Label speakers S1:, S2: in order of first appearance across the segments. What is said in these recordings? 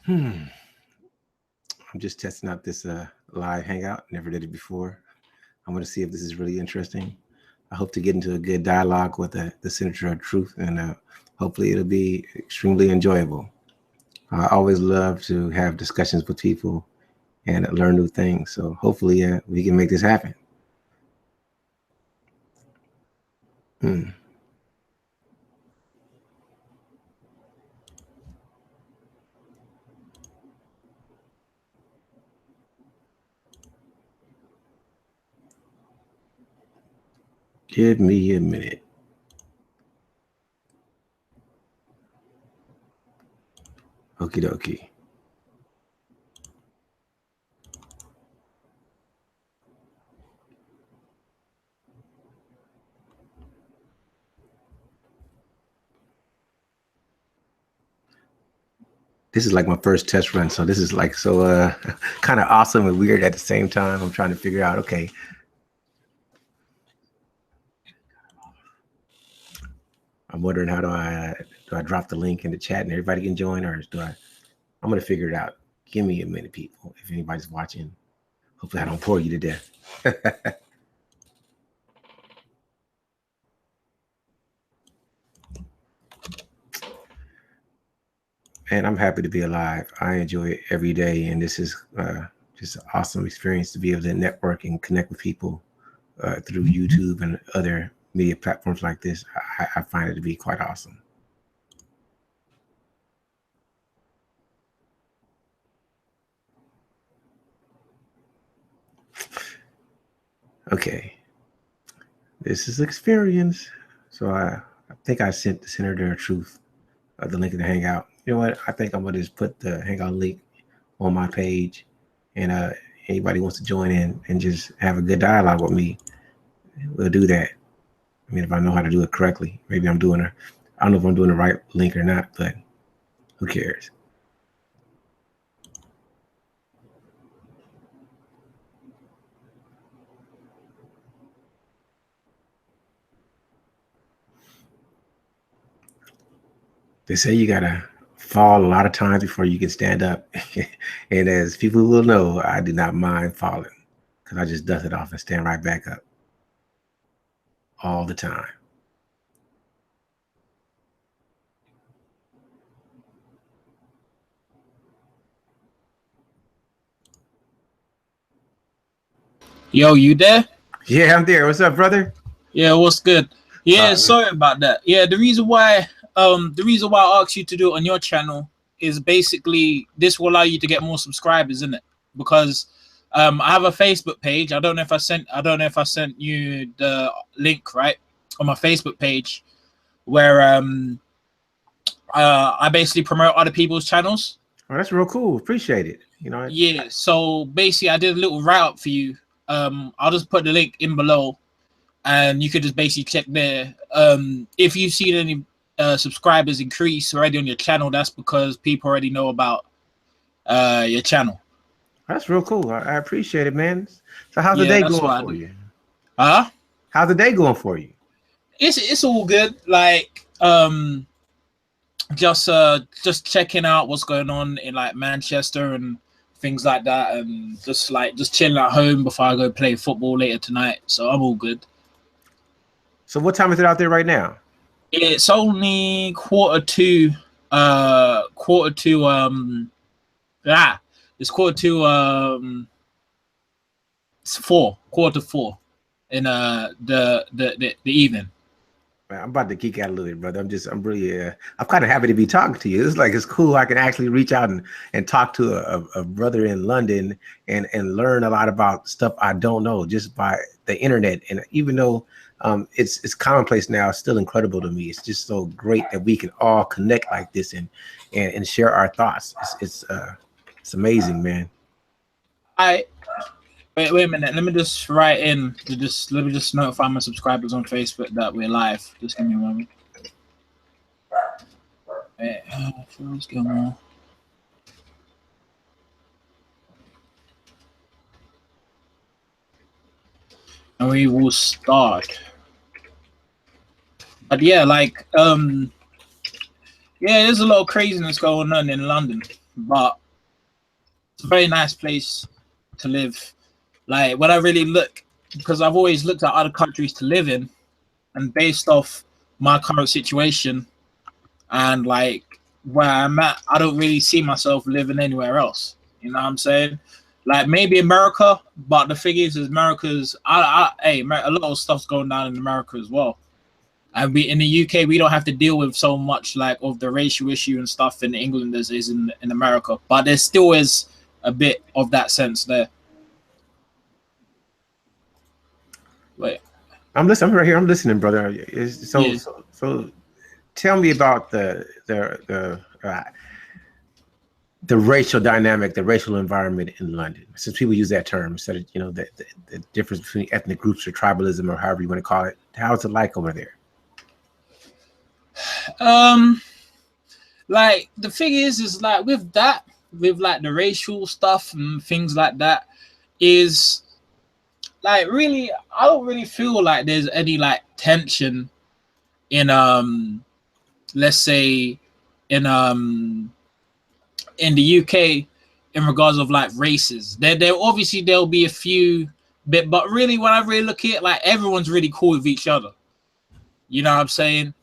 S1: I'm just testing out this live hangout. Never did it before. I'm going to see if this is really interesting. I hope to get into a good dialogue with the Senator of Truth, and hopefully it'll be extremely enjoyable. I always love to have discussions with people and learn new things. So hopefully we can make this happen. Hmm. Give me a minute. Okie dokie. This is like my first test run, so this is like so kind of awesome and weird at the same time. I'm trying to figure out, okay, I'm wondering how do I drop the link in the chat and everybody can join, or do I'm gonna figure it out. Give me a minute, people. If anybody's watching, hopefully I don't bore you to death. And I'm happy to be alive. I enjoy it every day, and this is just an awesome experience to be able to network and connect with people through YouTube and other media platforms like this. I find it to be quite awesome. Okay, this is experience. So I think I sent the Senator of Truth the link in the Hangout. You know what? I think I'm gonna just put the Hangout link on my page, and anybody wants to join in and just have a good dialogue with me, we'll do that. I mean, if I know how to do it correctly, maybe I'm doing I don't know if I'm doing the right link or not, but who cares? They say you gotta fall a lot of times before you can stand up. And as people will know, I do not mind falling because I just dust it off and stand right back up all the time.
S2: Yo, you there?
S1: Yeah, I'm there. What's up, brother?
S2: Yeah, what's good? Yeah, sorry about that. Yeah, the reason why I asked you to do it on your channel is basically this will allow you to get more subscribers, isn't it? Because I have a Facebook page. I don't know if I sent you the link, right? On my Facebook page where I basically promote other people's channels.
S1: Oh, that's real cool. Appreciate it.
S2: Yeah, so basically I did a little write-up for you. I'll just put the link in below and you could just basically check there. If you've seen any subscribers increase already on your channel, that's because people already know about your channel.
S1: That's real cool. I appreciate it, man. So how's the day going for you?
S2: Huh?
S1: How's the day going for you?
S2: It's all good. Like just checking out what's going on in like Manchester and things like that, and just chilling at home before I go play football later tonight. So I'm all good.
S1: So what time is it out there right now?
S2: It's only quarter to it's quarter to four in the evening.
S1: Man, I'm about to geek out a little bit, brother. I'm really, I'm kind of happy to be talking to you. It's cool. I can actually reach out and talk to a brother in London and learn a lot about stuff I don't know just by the internet. And even though it's commonplace now, it's still incredible to me. It's just so great that we can all connect like this and share our thoughts. It's amazing, man.
S2: Wait a minute. Let me just write in to let me just notify my subscribers on Facebook that we're live. Just give me a moment. Wait, let's go more. And we will start. But yeah, like Yeah, there's a lot of craziness going on in London, but it's a very nice place to live. Like when I really look, because I've always looked at other countries to live in, and based off my current situation and like where I'm at, I don't really see myself living anywhere else. You know what I'm saying? Like maybe America, but the thing is America's. Hey, a lot of stuff's going down in America as well. And we in the UK, we don't have to deal with so much like of the racial issue and stuff in England as is in America. But there still is a bit of that sense there. Wait,
S1: I'm listening. I'm right here. I'm listening, brother.
S2: yeah.
S1: So tell me about the racial dynamic, the racial environment in London. Since people use that term instead of the difference between ethnic groups or tribalism or however you want to call it. How's it like over there?
S2: Like the thing is like with that, with like the racial stuff and things like that, is like really, I don't really feel like there's any like tension in let's say in the UK in regards of like races. There obviously there'll be a few bit, but really when I really look at it, like everyone's really cool with each other. You know what I'm saying?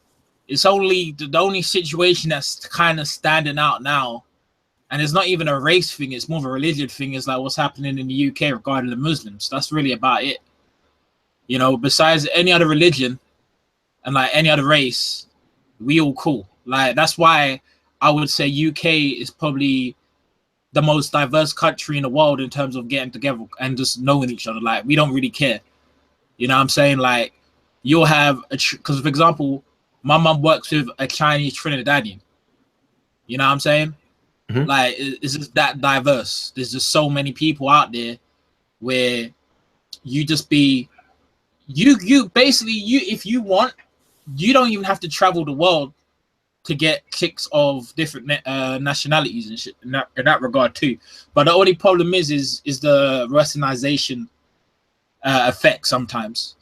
S2: It's only the only situation that's kind of standing out now, and it's not even a race thing, it's more of a religion thing, is like what's happening in the UK regarding the Muslims. That's really about it. You know, besides any other religion and like any other race, we all cool. Like that's why I would say UK is probably the most diverse country in the world in terms of getting together and just knowing each other. Like we don't really care. You know what I'm saying? Like you'll have because for example, my mom works with a Chinese Trinidadian. You know what I'm saying?
S1: Mm-hmm.
S2: Like it's just that diverse. There's just so many people out there where you just be you basically you if you want, you don't even have to travel the world to get chicks of different nationalities and shit in that regard too. But the only problem is the westernization effect sometimes.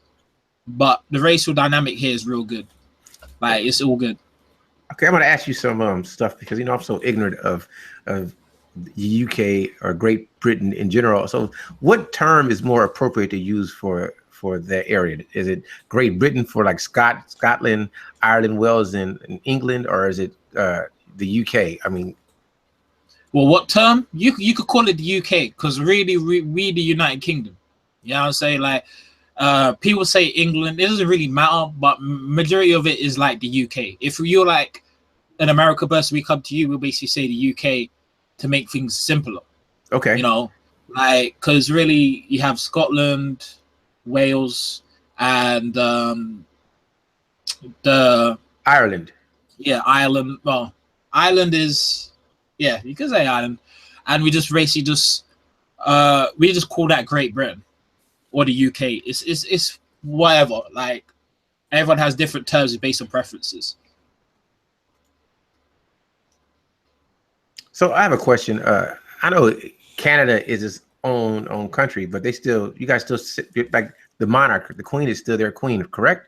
S2: But the racial dynamic here is real good. Like it's all good.
S1: Okay, I'm going to ask you some stuff because I'm so ignorant of the UK or Great Britain in general. So, what term is more appropriate to use for the area? Is it Great Britain for like Scotland, Ireland, Wales, and England, or is it the UK? I mean,
S2: well, what term you could call it the UK because really we the United Kingdom. You know what I'm saying? Like people say England, it doesn't really matter, but majority of it is like the UK. If you're like an American person, we come to you, we'll basically say the UK to make things simpler.
S1: Okay.
S2: You know, like because really you have Scotland, Wales, and the
S1: Ireland.
S2: Yeah, Ireland. Well, Ireland is you can say Ireland, and we just basically just we just call that Great Britain or the UK. It's whatever. Like everyone has different terms based on preferences.
S1: So I have a question. I know Canada is its own country, but you guys still like the monarch, the queen is still their queen, correct?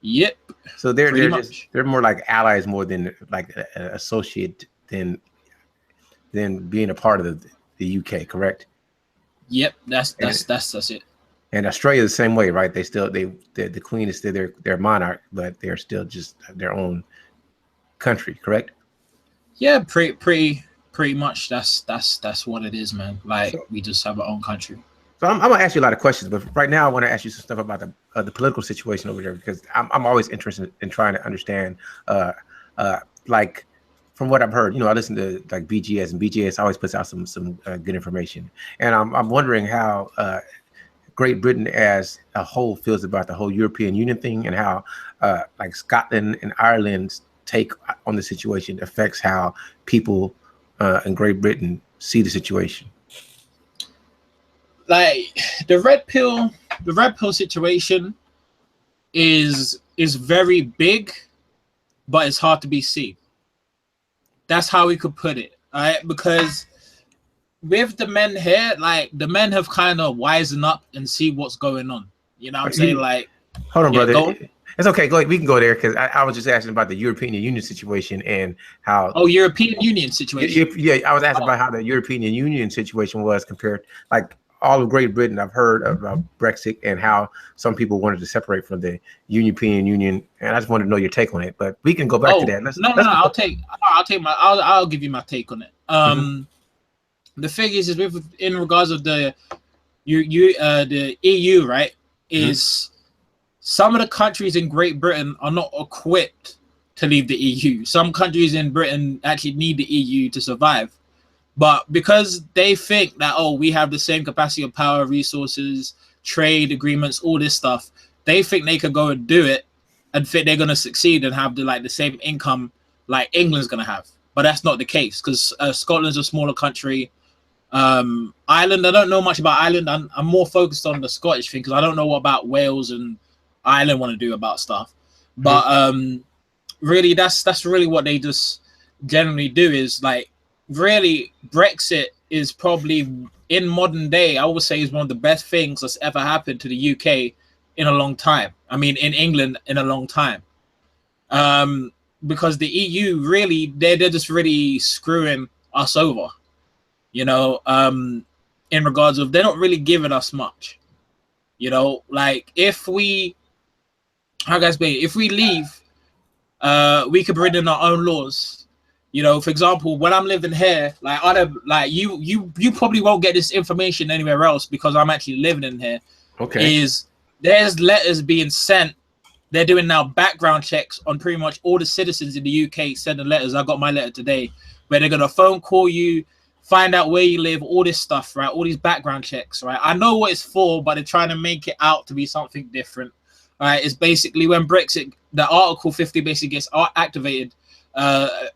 S2: Yep.
S1: So they're more like allies more than like an associate than being a part of the UK, correct?
S2: Yep, that's it.
S1: And Australia the same way, right? The queen is still their monarch, but they're still just their own country, correct?
S2: Yeah, pretty much. That's what it is, man. Like we just have our own country.
S1: So I'm gonna ask you a lot of questions, but right now I want to ask you some stuff about the political situation over there because I'm always interested in trying to understand, like from what I've heard. I listen to like BGS, and BGS always puts out some good information, and I'm wondering how Great Britain as a whole feels about the whole European Union thing, and how like Scotland and Ireland's take on the situation affects how people in Great Britain see the situation.
S2: Like the red pill situation is very big, but it's hard to be seen. That's how we could put it, all right? Because with the men here, like the men have kind of wisened up and see what's going on. You know what I'm saying? Like,
S1: hold on, brother. It's okay. Go ahead. We can go there because I was just asking about the European Union situation and how.
S2: Oh, European Union situation.
S1: Yeah, I was asking
S2: Oh,
S1: about how the European Union situation was compared, like all of Great Britain. I've heard about Brexit and how some people wanted to separate from the European Union, and I just wanted to know your take on it. But we can go back to
S2: oh
S1: that.
S2: no. I'll give you my take on it.
S1: Mhm.
S2: The thing is with in regards of the the EU, right?
S1: Mhm.
S2: Is some of the countries in Great Britain are not equipped to leave the EU. Some countries in Britain actually need the EU to survive. But because they think that, oh, we have the same capacity of power, resources, trade agreements, all this stuff, they think they could go and do it and think they're going to succeed and have the same income like England's going to have. But that's not the case because Scotland's a smaller country. Ireland, I don't know much about Ireland. I'm more focused on the Scottish thing because I don't know what about Wales and Ireland want to do about stuff. But really, that's really what they just generally do is like really Brexit is probably in modern day, I would say, is one of the best things that's ever happened to the UK in a long time. I mean, in England in a long time. Because the EU really, they're just really screwing us over, you know, in regards of they're not really giving us much, you know, like if we, how guys say, if we leave, we could bring in our own laws. You know, for example, when I'm living here, like other, like you probably won't get this information anywhere else because I'm actually living in here.
S1: Okay.
S2: Is there's letters being sent. They're doing now background checks on pretty much all the citizens in the UK sending letters. I got my letter today where they're gonna phone call you, find out where you live, all this stuff, right? All these background checks, right? I know what it's for, but they're trying to make it out to be something different. All right, it's basically when Brexit, the Article 50 basically gets activated.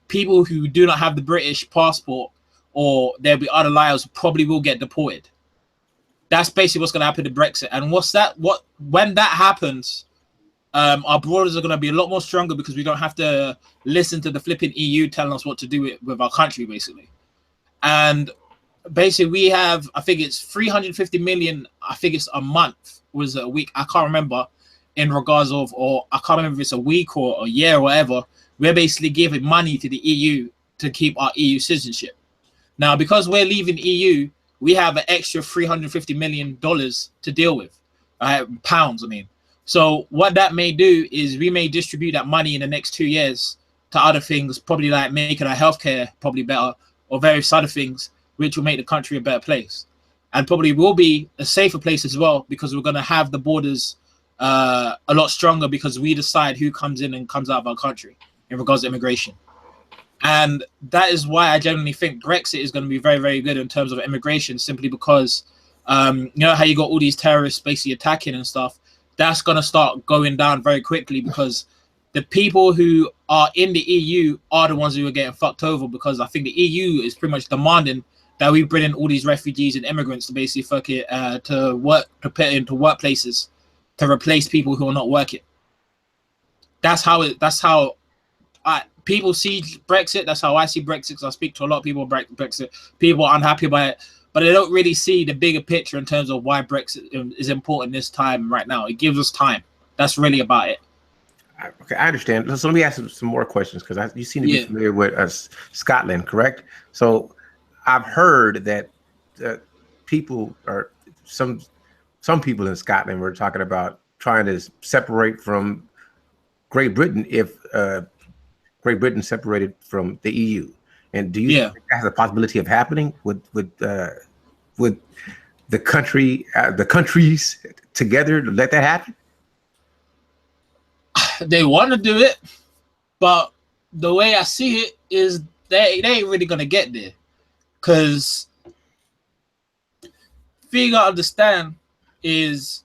S2: People who do not have the British passport or there'll be other liars probably will get deported. That's basically what's going to happen to Brexit. And when that happens, our borders are going to be a lot more stronger because we don't have to listen to the flipping EU telling us what to do with our country, basically. And basically, we have, I think it's 350 million, I think it's a month, was it a week? I can't remember, in regards of, or I can't remember if it's a week or a year or whatever. We're basically giving money to the EU to keep our EU citizenship. Now, because we're leaving EU, we have an extra $350 million to deal with, pounds, I mean. So what that may do is we may distribute that money in the next 2 years to other things, probably like making our healthcare probably better or various other things, which will make the country a better place. And probably will be a safer place as well because we're going to have the borders a lot stronger because we decide who comes in and comes out of our country in regards to immigration. And that is why I genuinely think Brexit is going to be very, very good in terms of immigration, simply because, you know, how you got all these terrorists basically attacking and stuff. That's going to start going down very quickly because the people who are in the EU are the ones who are getting fucked over because I think the EU is pretty much demanding that we bring in all these refugees and immigrants to basically fuck it, to work, to put into workplaces to replace people who are not working. That's how people see Brexit. That's how I see Brexit. Because I speak to a lot of people about Brexit. People are unhappy about it, but they don't really see the bigger picture in terms of why Brexit is important this time right now. It gives us time. That's really about it.
S1: Okay, I understand. So let me ask you some more questions because you seem to be familiar with Scotland, correct? So I've heard that people or some people in Scotland were talking about trying to separate from Great Britain if Great Britain separated from the EU. And do you think that has a possibility of happening with the countries together to let that happen?
S2: They want to do it, but the way I see it is they ain't really gonna get there. Cause thing you gotta understand is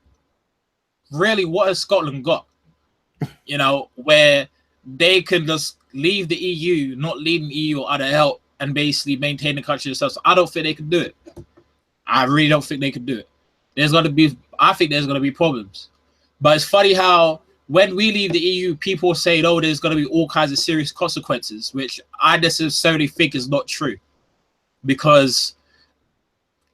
S2: really what has Scotland got? You know, where they can just leave the EU, not leaving the EU or other help, and basically maintain the country themselves. So I don't think they can do it. I really don't think they can do it. I think there's gonna be problems. But it's funny how when we leave the EU, people say, oh, there's gonna be all kinds of serious consequences, which I necessarily think is not true. Because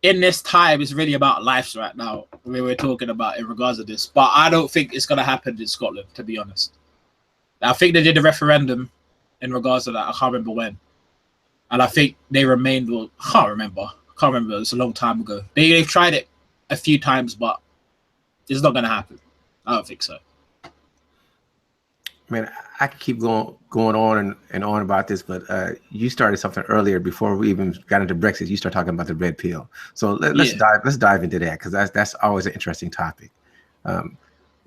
S2: in this time, it's really about lives right now. We're talking about in regards to this, but I don't think it's gonna happen in Scotland, to be honest. I think they did a referendum in regards to that. I can't remember when, and I think they remained. Well, I can't remember. It's a long time ago. They've tried it a few times, but it's not gonna happen. I don't think so.
S1: Man, I could keep going on and on about this, but you started something earlier before we even got into Brexit. You start talking about the red pill. So let's dive into that, because that's always an interesting topic.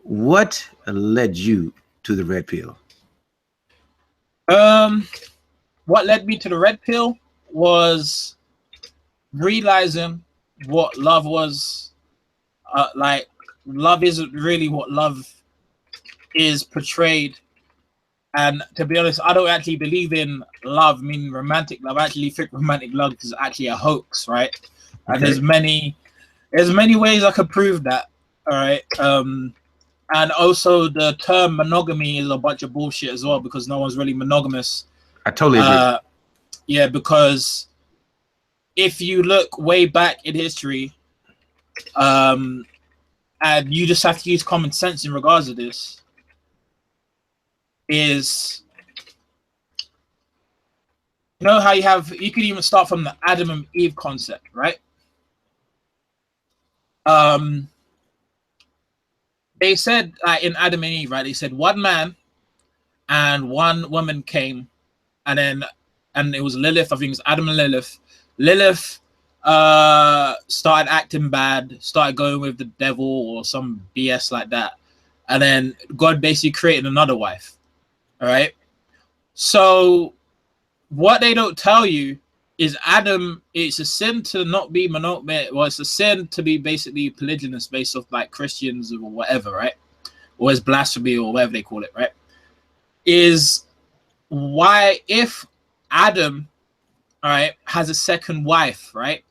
S1: What led you to the red pill?
S2: What led me to the red pill was realizing what love was. Like, love isn't really what love is portrayed. And to be honest, I don't actually believe in love, meaning romantic love. I actually think romantic love is actually a hoax, right? Okay. And there's many ways I could prove that. All right. And also the term monogamy is a bunch of bullshit as well, because no one's really monogamous.
S1: I totally agree.
S2: Yeah, because if you look way back in history, and you just have to use common sense in regards to this, is, you know how you could even start from the Adam and Eve concept, right? They said in Adam and Eve, right? They said one man and one woman came, and it was Lilith. I think it was Adam and Lilith. Lilith started acting bad, started going with the devil or some BS like that, and then God basically created another wife. All right. So what they don't tell you is Adam, it's a sin to not be monogamous. Well, it's a sin to be basically polygynous based off like Christians or whatever, right? Or as blasphemy or whatever they call it, right? Is why if Adam, all right, has a second wife, right?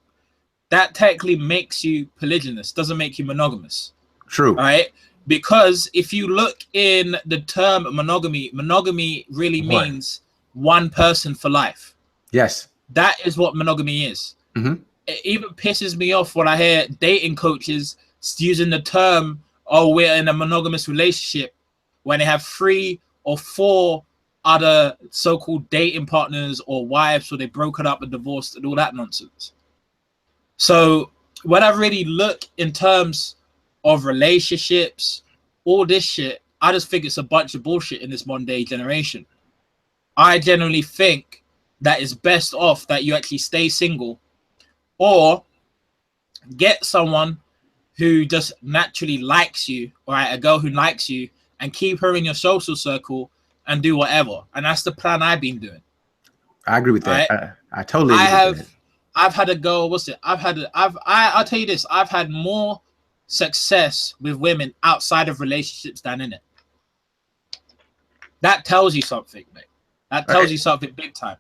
S2: That technically makes you polygynous, doesn't make you monogamous.
S1: True.
S2: All right. Because if you look in the term monogamy really means one person for life.
S1: Yes.
S2: That is what monogamy is.
S1: Mm-hmm.
S2: It even pisses me off when I hear dating coaches using the term, oh, we're in a monogamous relationship, when they have 3 or 4 other so-called dating partners or wives, or they broken up and divorced and all that nonsense. So when I really look in terms of relationships, all this shit, I just think it's a bunch of bullshit in this modern day generation. I genuinely think that it's best off that you actually stay single, or get someone who just naturally likes you, all right, a girl who likes you, and keep her in your social circle and do whatever. And that's the plan I've been doing.
S1: I agree with that. Right? I totally agree with that.
S2: I've had a girl, I'll tell you this, I've had more success with women outside of relationships than in it. That tells you something, mate. That tells you something big time.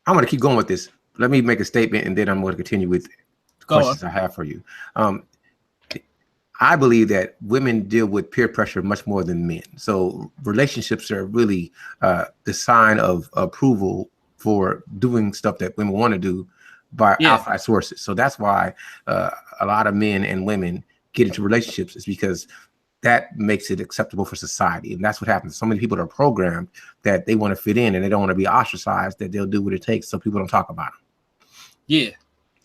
S1: I'm going to keep going with this. Let me make a statement, and then I'm going to continue with the questions I have for you. I believe that women deal with peer pressure much more than men. So relationships are really the sign of approval for doing stuff that women want to do by outside sources. So that's why a lot of men and women get into relationships, is because that makes it acceptable for society. And that's what happens. So many people are programmed that they want to fit in and they don't want to be ostracized, that they'll do what it takes so people don't talk about them.
S2: Yeah.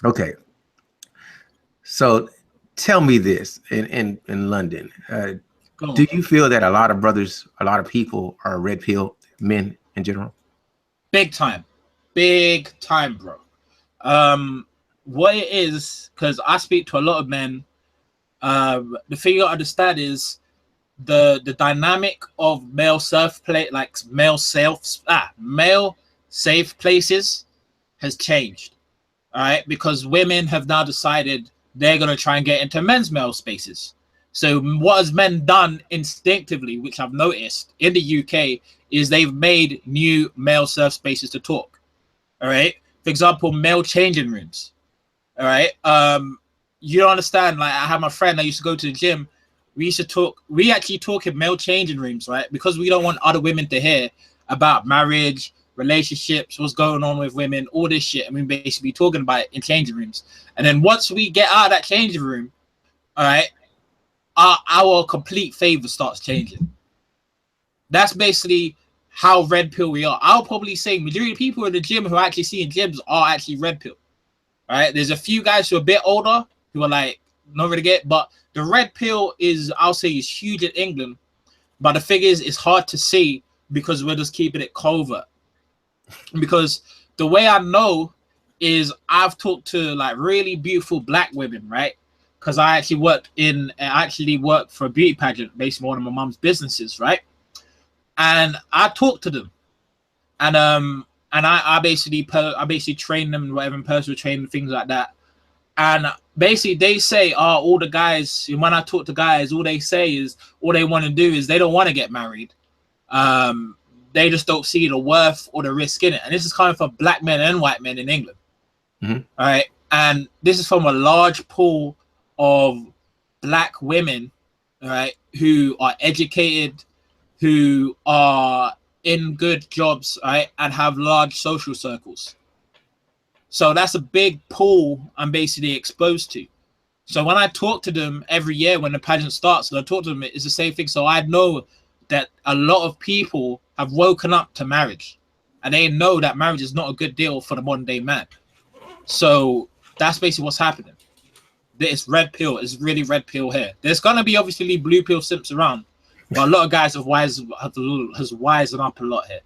S1: Okay. So tell me this, in London, do you feel that a lot of brothers, a lot of people are red pill men in general?
S2: Big time, bro. What it is, because I speak to a lot of men, the thing you understand is the dynamic of male safe places has changed. All right, because women have now decided they're going to try and get into men's male spaces. So what has men done instinctively, which I've noticed in the UK, is they've made new male surf spaces to talk. All right. For example, male changing rooms. All right. You don't understand. Like, I have my friend, I used to go to the gym. We actually talk in male changing rooms, right? Because we don't want other women to hear about marriage, relationships, what's going on with women, all this shit, and we basically talking about it in changing rooms. And then once we get out of that changing room, all right, our complete favor starts changing. That's basically how red pill we are. I'll probably say majority of people in the gym who I actually see in gyms are actually red pill. All right, there's a few guys who are a bit older who are like not really get, but the red pill is, I'll say, is huge in England. But the thing is, it's hard to see because we're just keeping it covert. Because the way I know is I've talked to like really beautiful black women, right? Because I actually worked for a beauty pageant based on one of my mom's businesses, right? And I talked to them, and I basically train them, whatever, in personal training, things like that. And basically they say, all the guys, when I talk to guys, all they say is all they want to do is they don't want to get married. They just don't see the worth or the risk in it. And this is coming from black men and white men in England. Mm-hmm. All right. And this is from a large pool of black women, all right, who are educated, who are in good jobs, right, and have large social circles. So that's a big pool I'm basically exposed to. So when I talk to them every year when the pageant starts, and I talk to them, it's the same thing. So I know that a lot of people have woken up to marriage, and they know that marriage is not a good deal for the modern day man. So that's basically what's happening. It's red pill. It's really red pill here. There's gonna be obviously blue pill simps around, but a lot of guys have wisen up a lot here.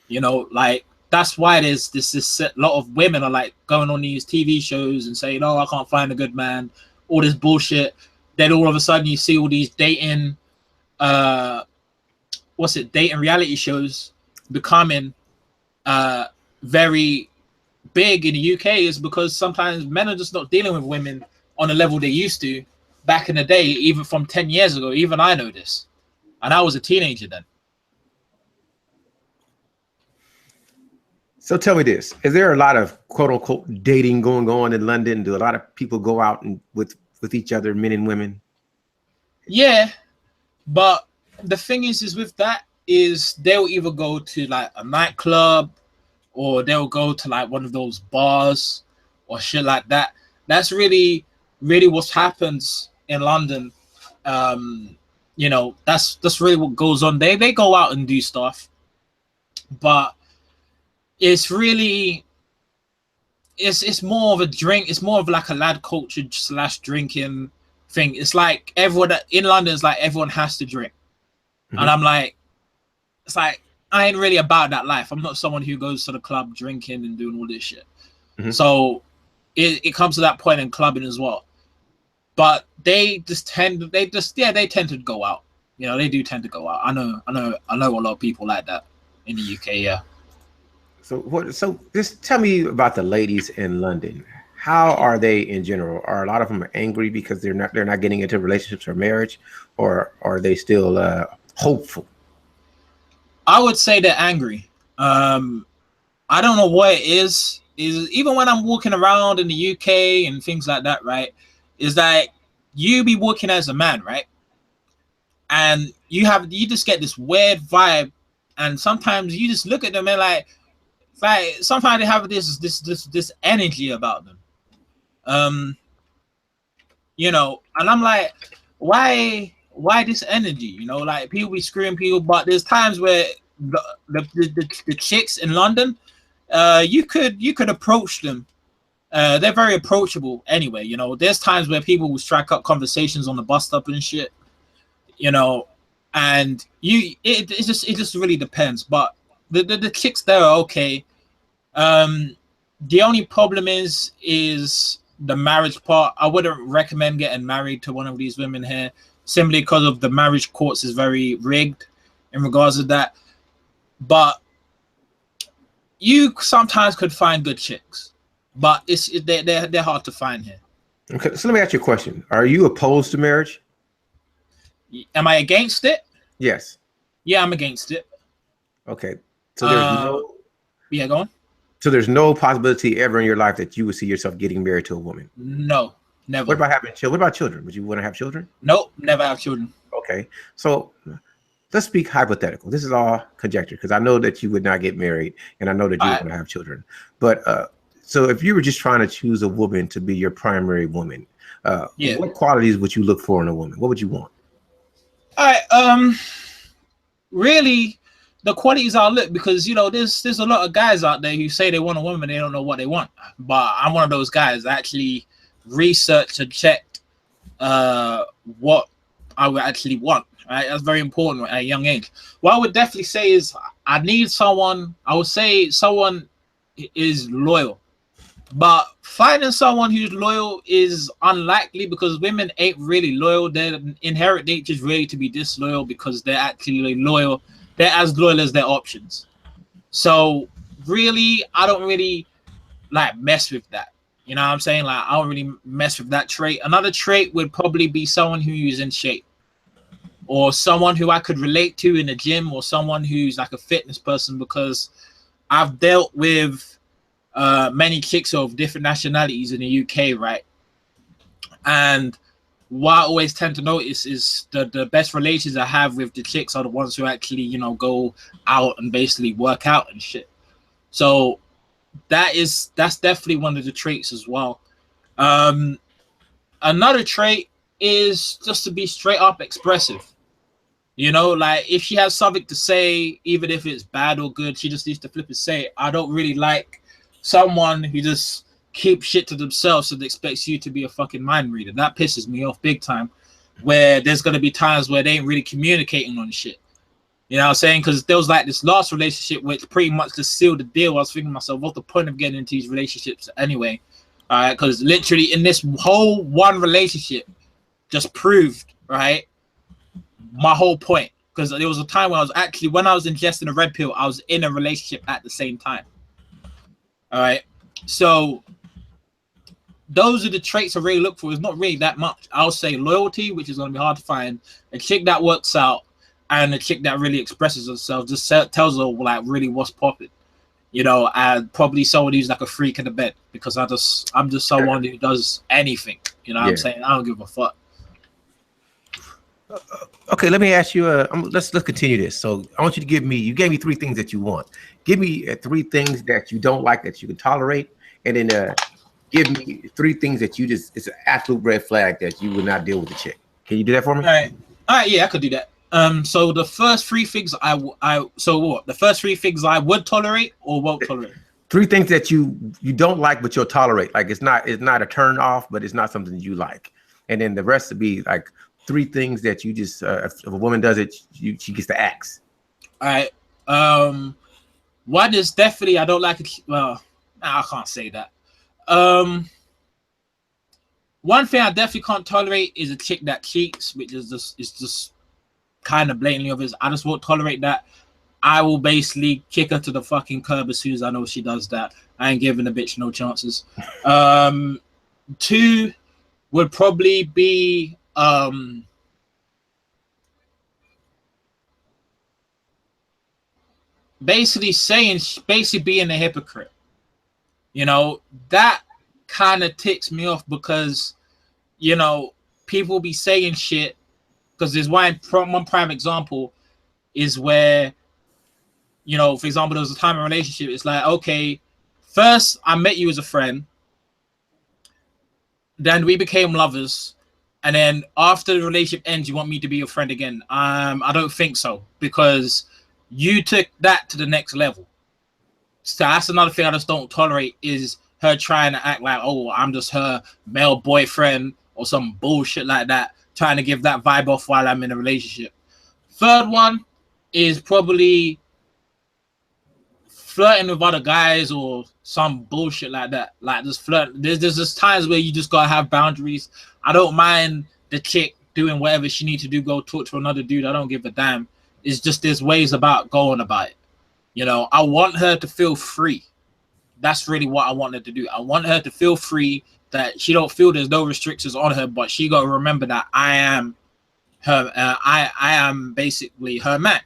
S2: You know, like that's why there's this lot of women are like going on these TV shows and saying, "Oh, I can't find a good man," all this bullshit. Then all of a sudden you see all these dating reality shows becoming very big in the UK, is because sometimes men are just not dealing with women on the level they used to back in the day, even from 10 years ago. Even I know this, and I was a teenager then.
S1: So tell me this, is there a lot of quote unquote dating going on in London? Do a lot of people go out and with each other, men and women?
S2: Yeah, but the thing is with that is they'll either go to like a nightclub, or they'll go to like one of those bars or shit like that. That's really what happens in London. You know, that's really what goes on. They go out and do stuff, but it's really it's more of a drink. It's more of like a lad culture / drinking thing. It's like everyone in London is like everyone has to drink, and I'm like, it's like I ain't really about that life. I'm not someone who goes to the club drinking and doing all this shit. So it comes to that point in clubbing as well. But they tend to go out. You know, they do tend to go out. I know a lot of people like that in the UK. Yeah.
S1: So just tell me about the ladies in London. How are they in general? Are a lot of them angry because they're not getting into relationships or marriage, or are they still hopeful?
S2: I would say they're angry. I don't know what it is. Even when I'm walking around in the UK and things like that, right? Is that you be walking as a man, right? And you just get this weird vibe, and sometimes you just look at them and like sometimes they have this energy about them. You know, and I'm like, why this energy? You know, like people be screwing people, but there's times where the chicks in London, you could approach them. They're very approachable anyway. You know, there's times where people will strike up conversations on the bus stop and shit. You know, and it just really depends. But the chicks there are okay. The only problem is the marriage part. I wouldn't recommend getting married to one of these women here, simply because of the marriage courts is very rigged in regards to that. But you sometimes could find good chicks, but they're hard to find here.
S1: Okay, so let me ask you a question. Are you opposed to marriage?
S2: Am I against it?
S1: Yes.
S2: Yeah, I'm against it.
S1: Okay. So there's
S2: yeah, go on.
S1: So there's no possibility ever in your life that you would see yourself getting married to a woman?
S2: No, never.
S1: What about having children? What about children? Would you want to have children?
S2: Nope, never have children.
S1: Okay. So let's speak hypothetical. This is all conjecture because I know that you would not get married, and I know that you
S2: All
S1: would
S2: right.
S1: want to have children. But so if you were just trying to choose a woman to be your primary woman,
S2: Yeah.
S1: what qualities would you look for in a woman? What would you want?
S2: All right. Really, the qualities I look, because there's a lot of guys out there who say they want a woman, they don't know what they want. But I'm one of those guys that actually researched and checked what I would actually want. Right, that's very important at a young age. What I would definitely say is I need someone. I would say someone is loyal, but finding someone who's loyal is unlikely because women ain't really loyal. Their inherent nature is really to be disloyal because they're actually loyal. They're as loyal as their options. So really, I don't really like mess with that. You know what I'm saying? Like I don't really mess with that trait. Another trait would probably be someone who is in shape, or someone who I could relate to in the gym, or someone who's like a fitness person, because I've dealt with many chicks of different nationalities in the UK, right? And what I always tend to notice is the best relations I have with the chicks are the ones who actually, go out and basically work out and shit. So that's definitely one of the traits as well. Another trait is just to be straight up expressive. Like if she has something to say, even if it's bad or good, she just needs to flip and say it. I don't really like someone who just keeps shit to themselves and expects you to be a fucking mind reader. That pisses me off big time. Where there's gonna be times where they ain't really communicating on shit. You know what I'm saying? Because there was like this last relationship which pretty much just sealed the deal. I was thinking to myself, what's the point of getting into these relationships anyway? All right, because literally in this whole one relationship just proved, right, my whole point. Because there was a time when I was ingesting a red pill, I was in a relationship at the same time. All right. So those are the traits I really look for. It's not really that much. I'll say loyalty, which is going to be hard to find, a chick that works out, and a chick that really expresses herself, just tells her like really what's popping. And probably someone who's like a freak in the bed, because I'm just someone who does anything. You know what I'm saying? I don't give a fuck.
S1: Okay, let me ask you. Let's continue this. So I want you to give me. You gave me 3 things that you want. Give me 3 things that you don't like that you can tolerate, and then give me 3 things that it's an absolute red flag that you would not deal with the chick. Can you do that for me?
S2: All right, yeah, I could do that. So the first 3 things the first 3 things I would tolerate or won't tolerate.
S1: 3 things that you don't like but you'll tolerate. Like it's not a turn off, but it's not something you like. And then the rest would be like 3 things that you just if a woman does it, she gets to axe.
S2: All right. One is definitely I don't like it. Well, I can't say that. One thing I definitely can't tolerate is a chick that cheats, which is just kind of blatantly obvious. I just won't tolerate that. I will basically kick her to the fucking curb as soon as I know she does that. I ain't giving a bitch no chances. 2 would probably be basically being a hypocrite. That kind of ticks me off because people be saying shit. Because there's one prime example is where for example, there was a time in a relationship, it's like, okay, first I met you as a friend, then we became lovers, and then after the relationship ends, you want me to be your friend again. I don't think so, because you took that to the next level. So that's another thing I just don't tolerate, is her trying to act like, oh, I'm just her male boyfriend or some bullshit like that, trying to give that vibe off while I'm in a relationship. Third one is probably flirting with other guys or some bullshit like that. Like just flirt. There's just times where you just gotta have boundaries. I don't mind the chick doing whatever she needs to do, go talk to another dude. I don't give a damn. It's just there's ways about going about it. I want her to feel free. That's really what I want her to do. I want her to feel free, that she don't feel there's no restrictions on her, but she got to remember that I am her. I am basically her man.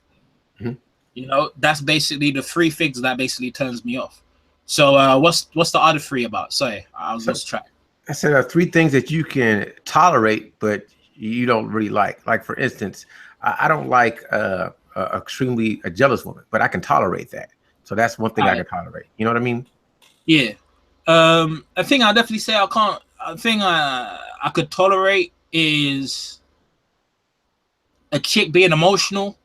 S2: Mm-hmm. That's basically the 3 things that basically turns me off. So what's the other 3 about? Sorry, I was lost track.
S1: I said 3 things that you can tolerate, but you don't really like. Like for instance, I don't like extremely a jealous woman, but I can tolerate that. So that's one thing I can tolerate. You know what I mean?
S2: Yeah. A thing I definitely say I can't. A thing I could tolerate is a chick being emotional.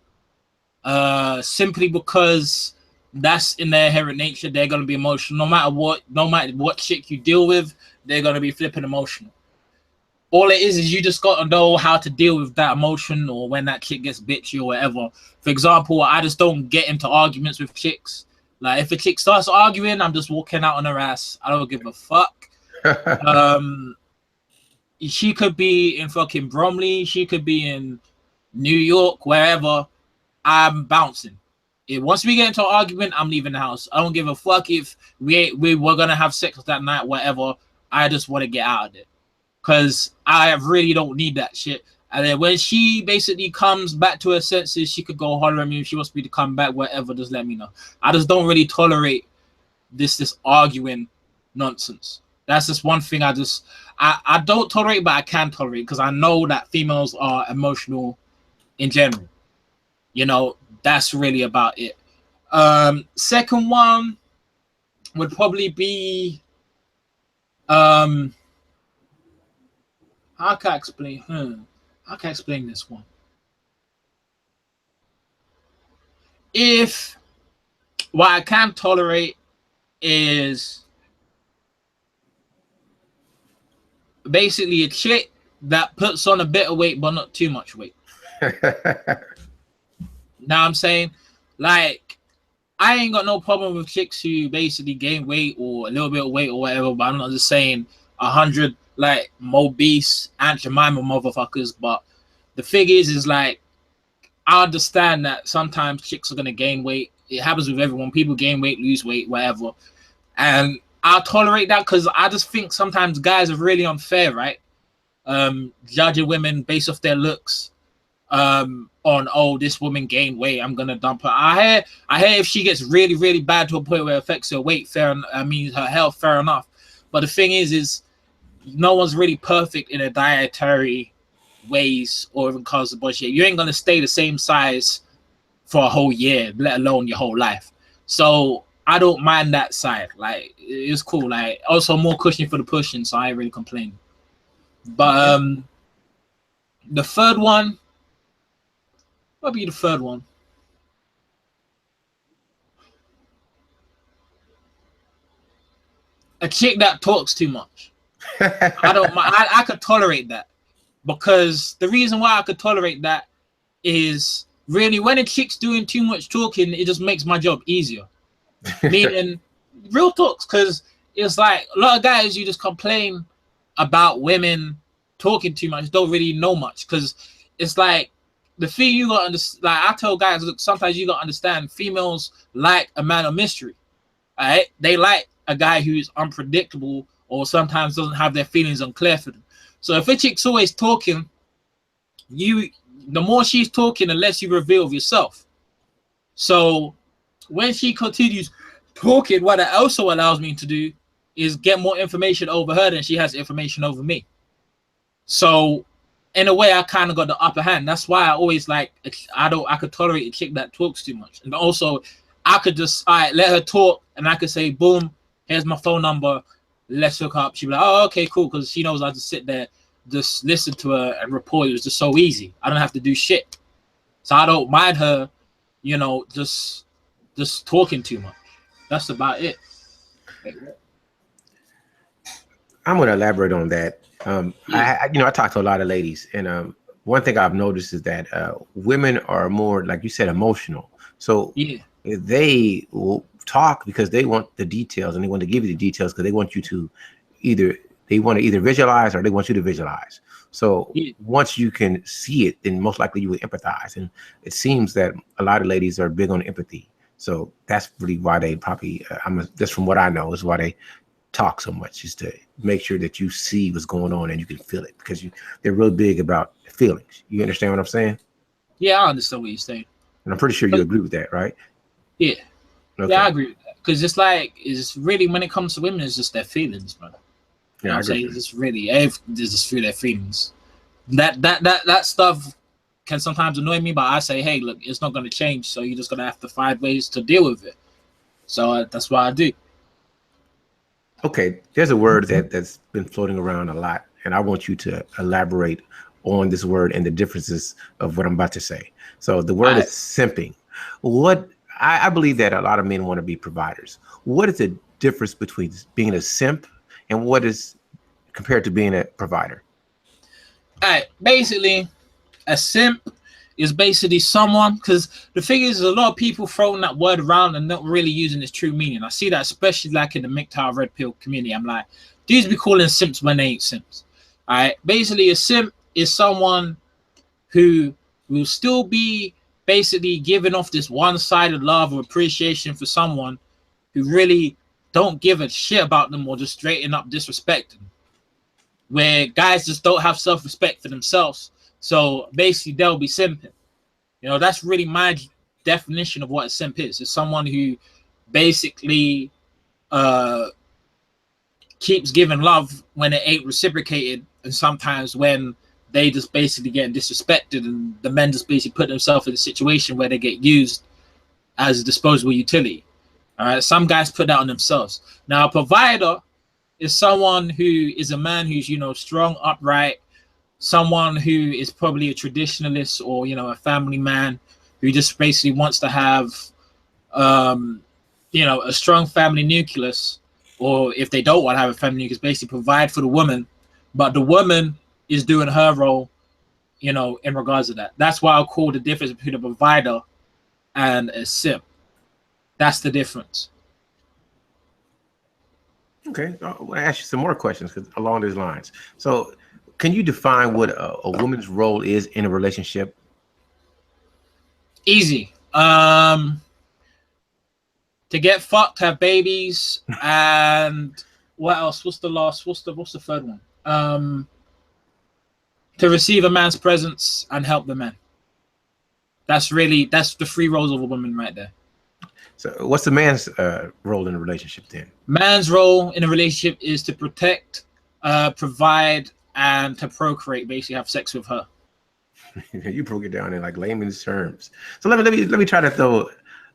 S2: Simply because that's in their inherent nature. They're gonna be emotional, no matter what chick you deal with. They're gonna be flipping emotional. All it is you just gotta know how to deal with that emotion, or when that chick gets bitchy or whatever. For example, I just don't get into arguments with chicks. Like if a chick starts arguing, I'm just walking out on her ass. I don't give a fuck. She could be in fucking Bromley. She could be in New York, wherever. I'm bouncing. Once we get into an argument, I'm leaving the house. I don't give a fuck if we were gonna have sex that night, whatever. I just want to get out of it because I really don't need that shit. And then when she basically comes back to her senses, she could go holler at me if she wants me to come back, whatever. Just let me know. I just don't really tolerate this arguing nonsense. That's just one thing I don't tolerate, but I can tolerate because I know that females are emotional in general. You know, that's really about it. Second one would probably be how can I explain? How can I explain this one? If what I can tolerate is basically a chick that puts on a bit of weight but not too much weight. Now I'm saying, like, I ain't got no problem with chicks who basically gain weight or a little bit of weight or whatever, but I'm not just saying 100 like obese Aunt Jemima motherfuckers. But the thing is like, I understand that sometimes chicks are gonna gain weight. It happens with everyone. People gain weight, lose weight, whatever. And I'll tolerate that because I just think sometimes guys are really unfair, right? Judging women based off their looks. On this woman gained weight, I'm gonna dump her. I hear if she gets really, really bad to a point where it affects her weight, her health, fair enough. But the thing is no one's really perfect in a dietary ways or even cause of bullshit. You ain't gonna stay the same size for a whole year, let alone your whole life. So I don't mind that side. Like it's cool. Like also more cushion for the pushing, so I ain't really complaining. But the third one. What would be the third one? A chick that talks too much. I don't mind. I could tolerate that because the reason why I could tolerate that is really when a chick's doing too much talking, it just makes my job easier. Meaning, real talks, because it's like a lot of guys you just complain about women talking too much, don't really know much, because it's like. The thing you gotta understand, like I tell guys, look, sometimes you gotta understand females like a man of mystery. All right, they like a guy who's unpredictable or sometimes doesn't have their feelings unclear for them. So if a chick's always talking, the more she's talking, the less you reveal of yourself. So when she continues talking, what it also allows me to do is get more information over her than she has information over me. So in a way, I kind of got the upper hand. That's why I always like, I could tolerate a chick that talks too much. And also, I could just, let her talk and I could say, boom, here's my phone number. Let's hook up. She'd be like, oh, okay, cool. Because she knows I just sit there, just listen to her and report. It was just so easy. I don't have to do shit. So I don't mind her, just talking too much. That's about it.
S1: I'm going to elaborate on that. I talk to a lot of ladies, and one thing I've noticed is that women are more, like you said, emotional. So they will talk because they want the details, and they want to give you the details because they want you to either visualize or they want you to visualize. So once you can see it, then most likely you will empathize. And it seems that a lot of ladies are big on empathy. So that's really why they probably, just from what I know, is why they talk so much, is to make sure that you see what's going on and you can feel it, because they're real big about feelings. You understand what I'm saying?
S2: Yeah, I understand what you're saying.
S1: And I'm pretty sure you agree with that, right?
S2: Yeah. Okay. Yeah, I agree with that. Because it's really, when it comes to women, it's just their feelings, man. You know what I'm saying? It's just really, it's just through their feelings. That stuff can sometimes annoy me, but I say, hey, look, it's not going to change, so you're just going to have to find ways to deal with it. So that's what I do.
S1: Okay, there's a word that's been floating around a lot, and I want you to elaborate on this word and the differences of what I'm about to say. So the word is simping. What I believe that a lot of men want to be providers. What is the difference between being a simp and what is compared to being a provider?
S2: All right, basically, a simp is basically someone, because the thing is, a lot of people throwing that word around and not really using its true meaning. I see that especially like in the MGTOW red pill community. I'm like, dudes be calling simps when they ain't simps. All right, basically, a simp is someone who will still be basically giving off this one-sided love or appreciation for someone who really don't give a shit about them or just straighten up disrespect them. Where guys just don't have self-respect for themselves. So basically, they'll be simping. You know, that's really my definition of what a simp is. It's someone who basically keeps giving love when it ain't reciprocated, and sometimes when they just basically get disrespected, and the men just basically put themselves in a situation where they get used as a disposable utility. All right, some guys put that on themselves. Now, a provider is someone who is a man who's, you know, strong, upright, someone who is probably a traditionalist or, you know, a family man who just basically wants to have, you know, a strong family nucleus, or if they don't want to have a family nucleus, basically provide for the woman, but the woman is doing her role, you know, in regards to that. That's why I'll call the difference between a provider and a simp. That's the difference.
S1: Okay, I want to ask you some more questions along these lines. So, can you define what a woman's role is in a relationship?
S2: Easy. To get fucked, have babies, and what else? What's the third one? To receive a man's presence and help the man. That's the three roles of a woman right there.
S1: So what's the man's role in a relationship then?
S2: Man's role in a relationship is to protect, provide, and to procreate, basically have sex with her.
S1: You broke it down in like layman's terms. So let me try to throw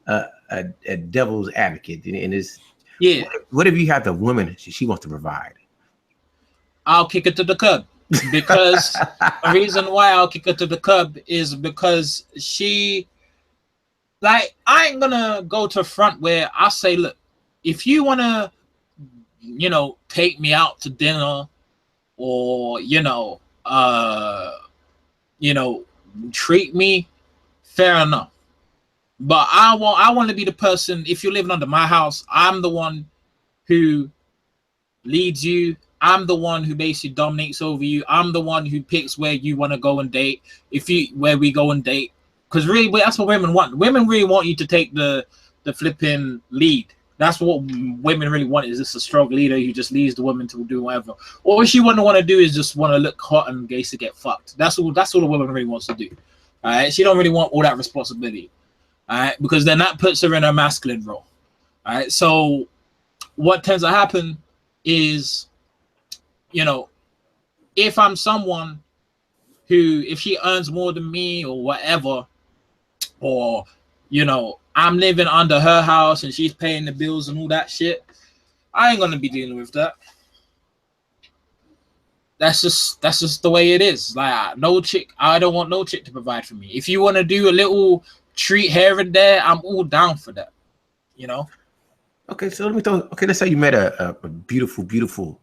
S1: a devil's advocate in this.
S2: Yeah.
S1: What if you have the woman she wants to provide?
S2: I'll kick it to the curb. Because the reason why I'll kick her to the curb is because she, like, I ain't gonna go to a front where I say, look, if you wanna, you know, take me out to dinner or, treat me, fair enough. But I want to be the person, if you're living under my house, I'm the one who leads you. I'm the one who basically dominates over you. I'm the one who picks where you want to go and date. Where we go and date. Because really, that's what women want. Women really want you to take the flipping lead. That's what women really want, is just a strong leader who just leads the woman to do whatever. Or what she wouldn't want to do is just want to look hot and gay to get fucked. That's all the woman really wants to do. All right, she don't really want all that responsibility. All right, because then that puts her in her masculine role. All right, so what tends to happen is, if I'm someone who, if she earns more than me or whatever, or, I'm living under her house and she's paying the bills and all that shit, I ain't gonna be dealing with that. That's just the way it is. Like, I don't want no chick to provide for me. If you want to do a little treat here and there, I'm all down for that.
S1: Okay, so let's say you met a beautiful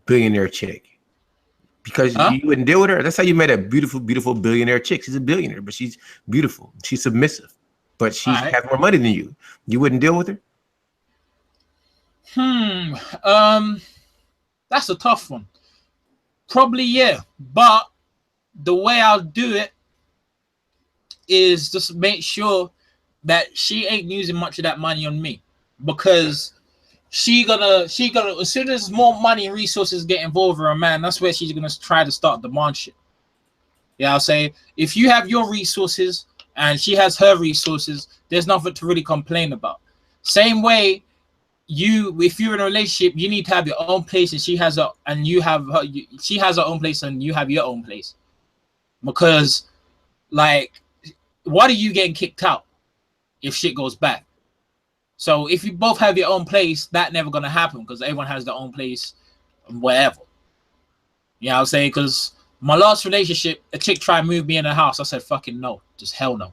S1: billionaire chick. Because you wouldn't deal with her. That's how you met a beautiful billionaire chick. She's a billionaire, but she's beautiful. She's submissive, but she has more money than you. You wouldn't deal with her?
S2: That's a tough one. Probably, yeah. But the way I'll do it is just make sure that she ain't using much of that money on me, because she gonna as soon as more money and resources get involved with her man, that's where she's gonna try to start demand shit. Yeah, I'll say, if you have your resources and she has her resources, there's nothing to really complain about. Same way, if you're in a relationship, you need to have your own place, and she has her own place and you have your own place. Because like, what are you getting kicked out if shit goes bad? So if you both have your own place, that never gonna happen because everyone has their own place, wherever. You know what I'm saying? Because my last relationship, a chick tried to move me in the house. I said, fucking no, just hell no.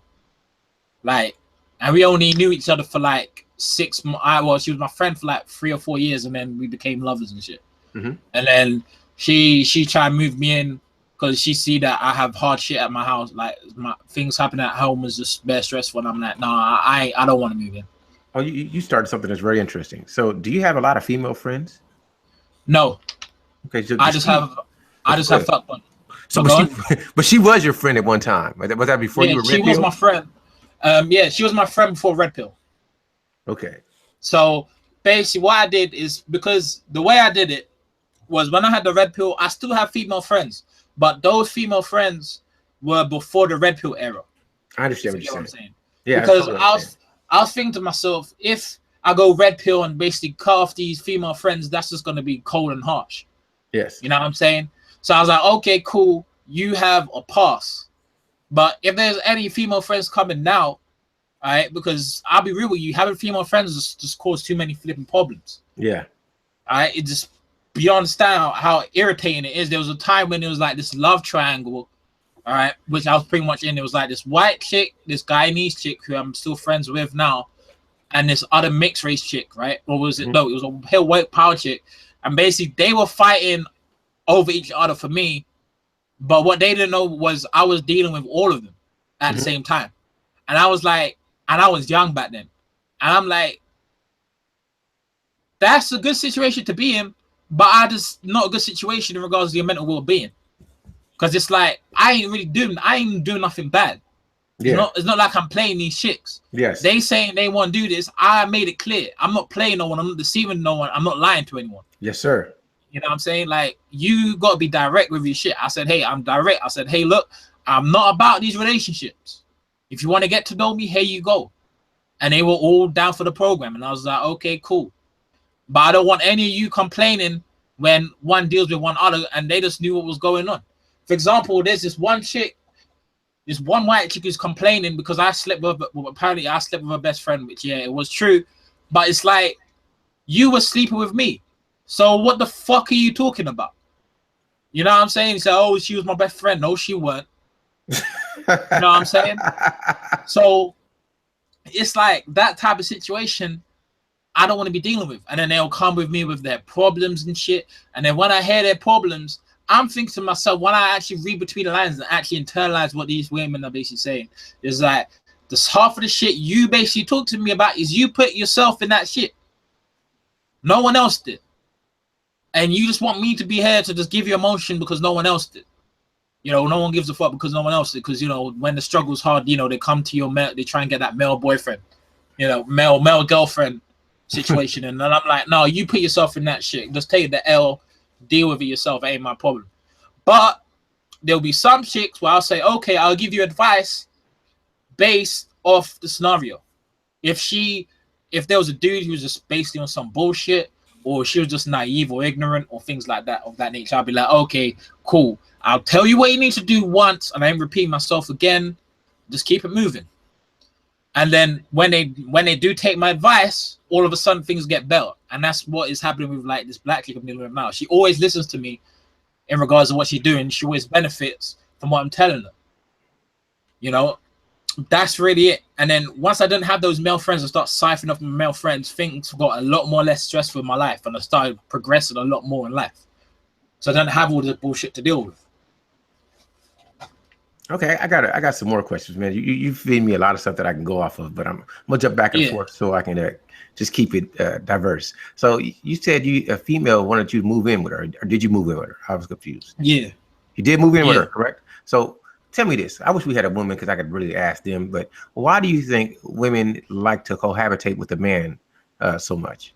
S2: Like, and we only knew each other for like 6 months. Well, she was my friend for like 3 or 4 years, and then we became lovers and shit.
S1: Mm-hmm.
S2: And then she tried to move me in because she see that I have hard shit at my house. Like, my things happen at home was just very stressful. And I'm like, no, I don't want to move in.
S1: Oh, you started something that's very interesting. So, do you have a lot of female friends?
S2: No.
S1: Okay, so
S2: I just have fuck one.
S1: So, but she was your friend at one time. Was that before you were Red Pill?
S2: She was my friend. Yeah, she was my friend before Red Pill.
S1: Okay.
S2: So basically, what I did is, because the way I did it was when I had the Red Pill, I still have female friends, but those female friends were before the Red Pill era.
S1: I understand what you're saying.
S2: Yeah, because I was thinking to myself, if I go Red Pill and basically cut off these female friends, that's just going to be cold and harsh.
S1: Yes.
S2: You know what I'm saying? So I was like, okay, cool. You have a pass. But if there's any female friends coming now, all right, because I'll be real with you, having female friends just cause too many flipping problems.
S1: Yeah.
S2: All right, it just, you understand how irritating it is. There was a time when it was like this love triangle, all right, which I was pretty much in. It was like this white chick, this Guyanese chick who I'm still friends with now, and this other mixed race chick, right? Or was it? No, it was a pale white power chick. And basically, they were fighting over each other for me. But what they didn't know was I was dealing with all of them at the same time. And I was like, and I was young back then. And I'm like, that's a good situation to be in, but I just not a good situation in regards to your mental well-being. Because it's like, I ain't doing nothing bad. Yeah. It's not like I'm playing these chicks.
S1: Yes.
S2: They saying they want to do this. I made it clear. I'm not playing no one. I'm not deceiving no one. I'm not lying to anyone.
S1: Yes, sir.
S2: You know what I'm saying? Like, you got to be direct with your shit. I said, hey, I'm direct. I said, hey, look, I'm not about these relationships. If you want to get to know me, here you go. And they were all down for the program. And I was like, okay, cool. But I don't want any of you complaining when one deals with one other and they just knew what was going on. For example, there's this one chick, this one white chick who's complaining because I slept with, well, apparently I slept with her best friend, which, yeah, it was true. But it's like, you were sleeping with me. So what the fuck are you talking about? You know what I'm saying? So, oh, she was my best friend. No, she weren't. You know what I'm saying? So it's like that type of situation I don't want to be dealing with. And then they'll come with me with their problems and shit. And then when I hear their problems, I'm thinking to myself, when I actually read between the lines and actually internalize what these women are basically saying, is like, this half of the shit you basically talk to me about is you put yourself in that shit. No one else did. And you just want me to be here to just give you emotion because no one else did. You know, no one gives a fuck because no one else did. Because, you know, when the struggle's hard, you know, they come to your male, they try and get that male boyfriend, you know, male girlfriend situation. And then I'm like, no, you put yourself in that shit. Just take the L, deal with it yourself. It ain't my problem. But there'll be some chicks where I'll say, okay, I'll give you advice based off the scenario. If there was a dude who was just basically on some bullshit, or she was just naive or ignorant or things like that of that nature, I'll be like, okay, cool. I'll tell you what you need to do once, and I ain't repeat myself again. Just keep it moving. And then when they do take my advice, all of a sudden things get better. And that's what is happening with like this black chick I'm dealing with now. She always listens to me in regards to what she's doing. She always benefits from what I'm telling her. You know, that's really it. And then once I didn't have those male friends, I start siphoning off my male friends, things got a lot more less stressful in my life, and I started progressing a lot more in life. So I don't have all this bullshit to deal with.
S1: Okay, I got some more questions, man. You feed me a lot of stuff that I can go off of, but I'm gonna jump back and forth so I can just keep it diverse. So you said a female wanted you to move in with her, or did you move in with her? I was confused.
S2: Yeah,
S1: you did move in with her, correct? So tell me this. I wish we had a woman because I could really ask them. But why do you think women like to cohabitate with a man so much?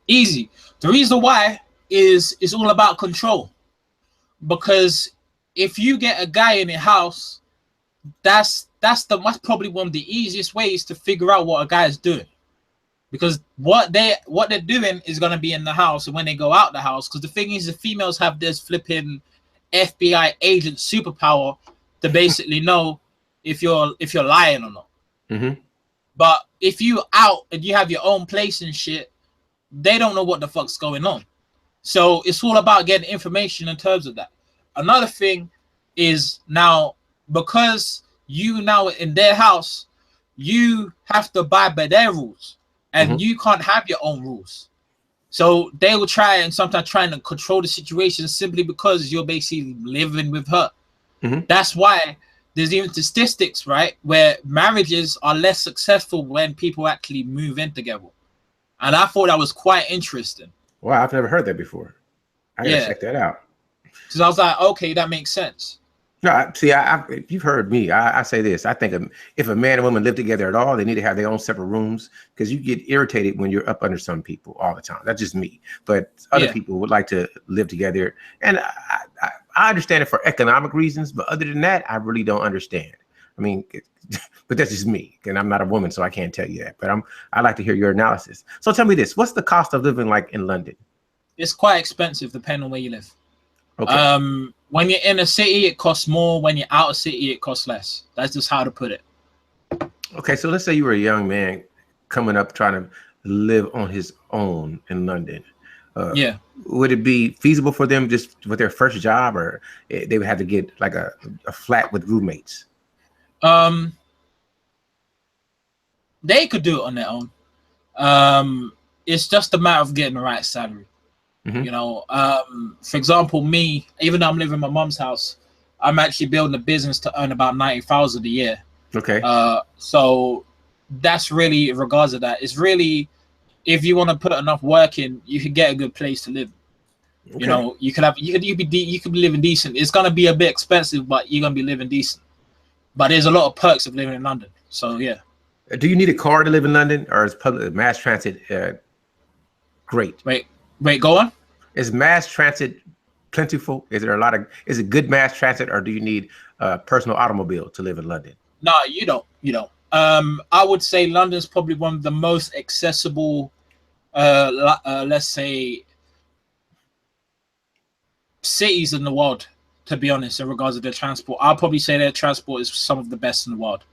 S2: Easy. The reason why is it's all about control. Because if you get a guy in your house, that's probably one of the easiest ways to figure out what a guy is doing. Because what they're doing is gonna be in the house, and when they go out the house, because the thing is, the females have this flipping FBI agent superpower to basically know if you're lying or not.
S1: Mm-hmm.
S2: But if you out and you have your own place and shit, they don't know what the fuck's going on. So it's all about getting information in terms of that. Another thing is now, because you now in their house, you have to abide by their rules, and you can't have your own rules. So they will try and sometimes trying to control the situation simply because you're basically living with her. That's why there's even statistics, right, where marriages are less successful when people actually move in together. And I thought that was quite interesting.
S1: Wow, I've never heard that before. I gotta check that out.
S2: Because I was like, okay, that makes sense.
S1: No, see, you've heard me. I say this. I think if a man and woman live together at all, they need to have their own separate rooms, because you get irritated when you're up under some people all the time. That's just me. But other people would like to live together. And I understand it for economic reasons. But other than that, I really don't understand. I mean, but that's just me. And I'm not a woman, so I can't tell you that. But I'd like to hear your analysis. So tell me this. What's the cost of living like in London?
S2: It's quite expensive depending on where you live.
S1: Okay.
S2: When you're in a city, it costs more. When you're out of city, it costs less. That's just how to put it.
S1: Okay, so let's say you were a young man coming up trying to live on his own in London. Would it be feasible for them just with their first job, or they would have to get like a flat with roommates?
S2: They could do it on their own. It's just a matter of getting the right salary. You know, for example, me, even though I'm living in my mom's house, I'm actually building a business to earn about 90,000 a year.
S1: Okay.
S2: So that's really, in regards to that, it's really, if you want to put enough work in, you can get a good place to live. Okay. You know, you could be living decent. It's gonna be a bit expensive, but you're gonna be living decent. But there's a lot of perks of living in London. So yeah.
S1: Do you need a car to live in London, or is public mass transit great?
S2: Wait, go on.
S1: Is mass transit plentiful? Is it good mass transit, or do you need a personal automobile to live in London?
S2: No, you don't. I would say London's probably one of the most accessible, let's say, cities in the world, to be honest, in regards to their transport. I'll probably say their transport is some of the best in the world.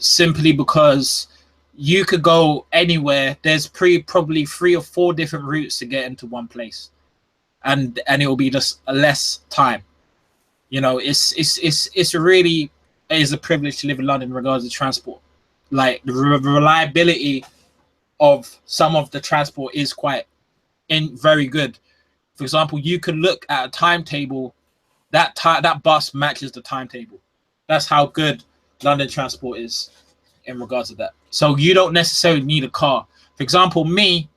S2: Simply because you could go anywhere. There's probably 3 or 4 different routes to get into one place, and it will be just less time. You know, it's really is a privilege to live in London in regards to transport. Like the reliability of some of the transport is quite very good. For example, you could look at a timetable. That bus matches the timetable. That's how good London transport is in regards to that. So you don't necessarily need a car. For example, me,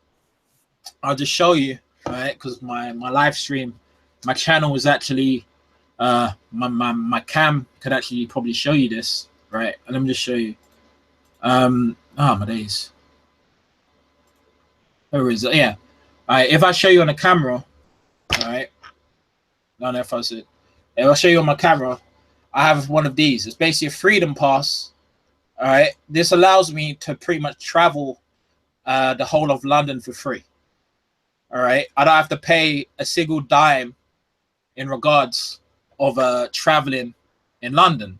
S2: I'll just show you, right? Because my live stream, my channel is actually my cam could actually probably show you this, right? And let me just show you. My days. Where is it? Yeah. All right. If I show you on the camera, all right. No, if I see it. If I show you on my camera, I have one of these. It's basically a freedom pass. All right. This allows me to pretty much travel the whole of London for free. All right. I don't have to pay a single dime in regards of traveling in London.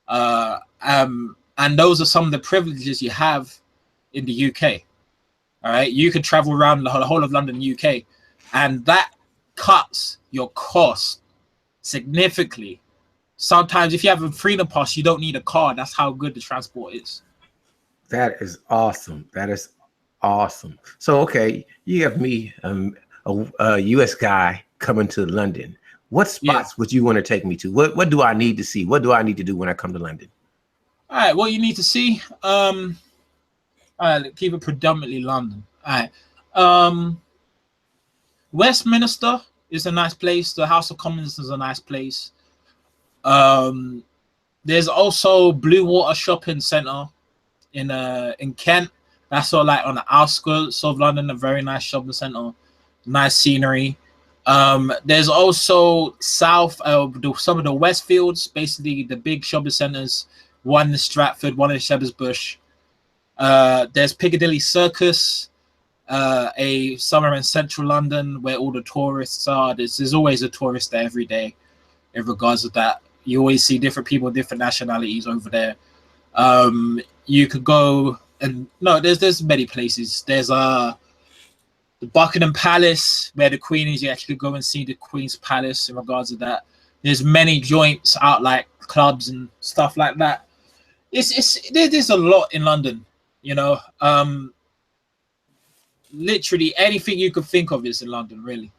S2: And those are some of the privileges you have in the UK. All right. You could travel around the whole of London, UK, and that cuts your cost significantly. Sometimes if you have a freedom pass, you don't need a car. That's how good the transport is.
S1: That is awesome. That is awesome. So, okay, you have me, a U.S. guy coming to London. What spots would you want to take me to? What do I need to see? What do I need to do when I come to London?
S2: All right, what you need to see. All right, keep it predominantly London. All right. Westminster is a nice place. The House of Commons is a nice place. There's also Blue Water Shopping Centre in Kent. That's all like on the outskirts of London. A very nice shopping centre, nice scenery. There's also south some of the Westfields, basically the big shopping centres. One in Stratford, one in Shepherd's Bush. There's Piccadilly Circus, somewhere in central London where all the tourists are. There's always a tourist there every day in regards to that. You always see different people, different nationalities over there. You could go and no, there's many places. There's the Buckingham Palace where the Queen is. You actually go and see the Queen's Palace in regards to that. There's many joints out like clubs and stuff like that. There's a lot in London, you know. Literally anything you could think of is in London, really.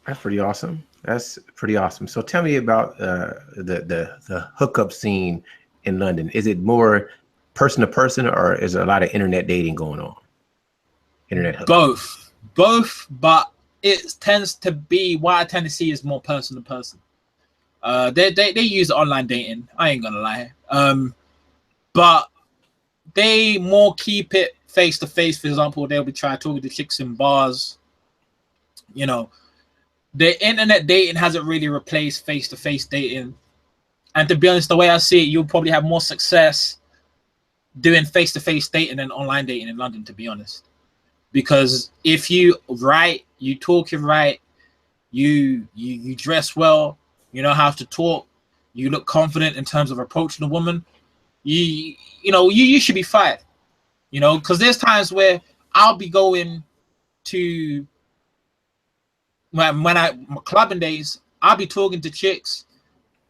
S1: That's pretty awesome. That's pretty awesome. So tell me about the hookup scene in London. Is it more person to person, or is there a lot of internet dating going on? Internet hookup.
S2: Both, but it tends to be what I tend to see is more person to person. They use online dating. I ain't gonna lie. But they more keep it face to face. For example, they'll be trying to talk to chicks in bars. You know, the internet dating hasn't really replaced face to face dating. And to be honest, the way I see it, you'll probably have more success doing face to face dating than online dating in London. To be honest, because if you right, you talking right, you dress well, you know how to talk, you look confident in terms of approaching a woman, you should be fine. You know, because there's times where I'll be going to my clubbing days, I'll be talking to chicks,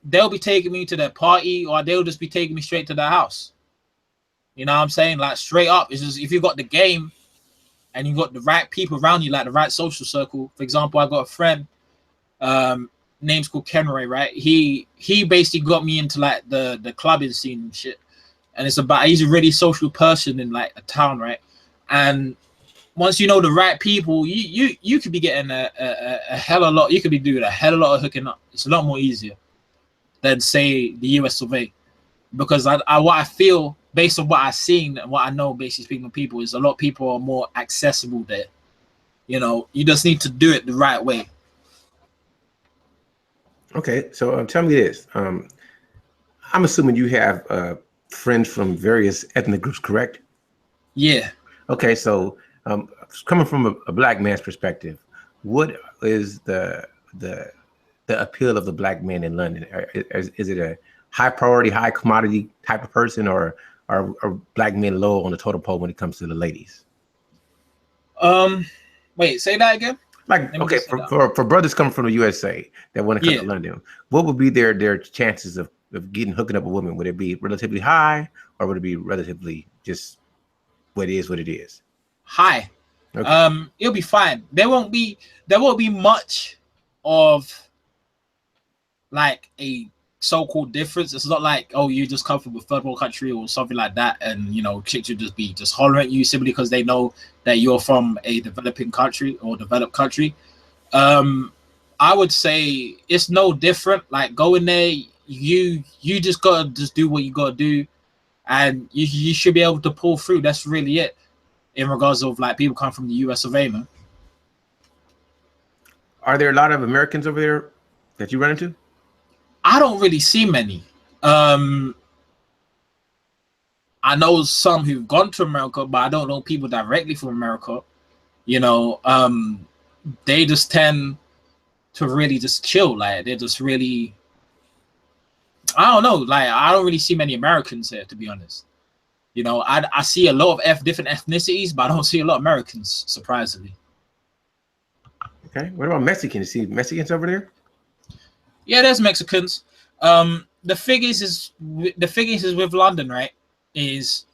S2: they'll be taking me to their party, or they'll just be taking me straight to their house. You know what I'm saying? Like straight up, it's just if you got the game and you got the right people around you, like the right social circle. For example, I got a friend, name's called Kenroy, right? He basically got me into like the clubbing scene and shit. And he's a really social person in like a town, right? And once you know the right people, you could be getting a hell of a lot. You could be doing a hell of a lot of hooking up. It's a lot more easier than say the US of A, because what I feel based on what I've seen and what I know, basically speaking to people, is a lot of people are more accessible there. You know, you just need to do it the right way.
S1: Okay, so tell me this. I'm assuming you have friends from various ethnic groups, correct?
S2: Yeah.
S1: Okay, so coming from a black man's perspective, what is the appeal of the black man in London? Is it a high priority, high commodity type of person, or are black men low on the totem pole when it comes to the ladies?
S2: Wait, say that again.
S1: Like, okay, for brothers coming from the USA that want to come to London, what would be their chances of hooking up a woman? Would it be relatively high, or would it be relatively just what it is?
S2: High.
S1: Okay.
S2: It'll be fine. There won't be much of like a so-called difference. It's not like, oh, you just come from a third world country or something like that, and you know, chicks would just be hollering at you simply because they know that you're from a developing country or developed country. I would say it's no different. Like, go in there, you just gotta do what you gotta do, and you should be able to pull through. That's really it in regards of like people come from the US of A, man.
S1: Are there a lot of Americans over there that you run into?
S2: I don't really see many. I know some who've gone to America, but I don't know people directly from America. You know, they just tend to really just chill. Like, they're just really, I don't know. Like, I don't really see many Americans here, to be honest. You know, I see a lot of different ethnicities, but I don't see a lot of Americans, surprisingly.
S1: Okay. What about Mexicans? See Mexicans over there?
S2: Yeah, there's Mexicans. The thing is with London, right? It's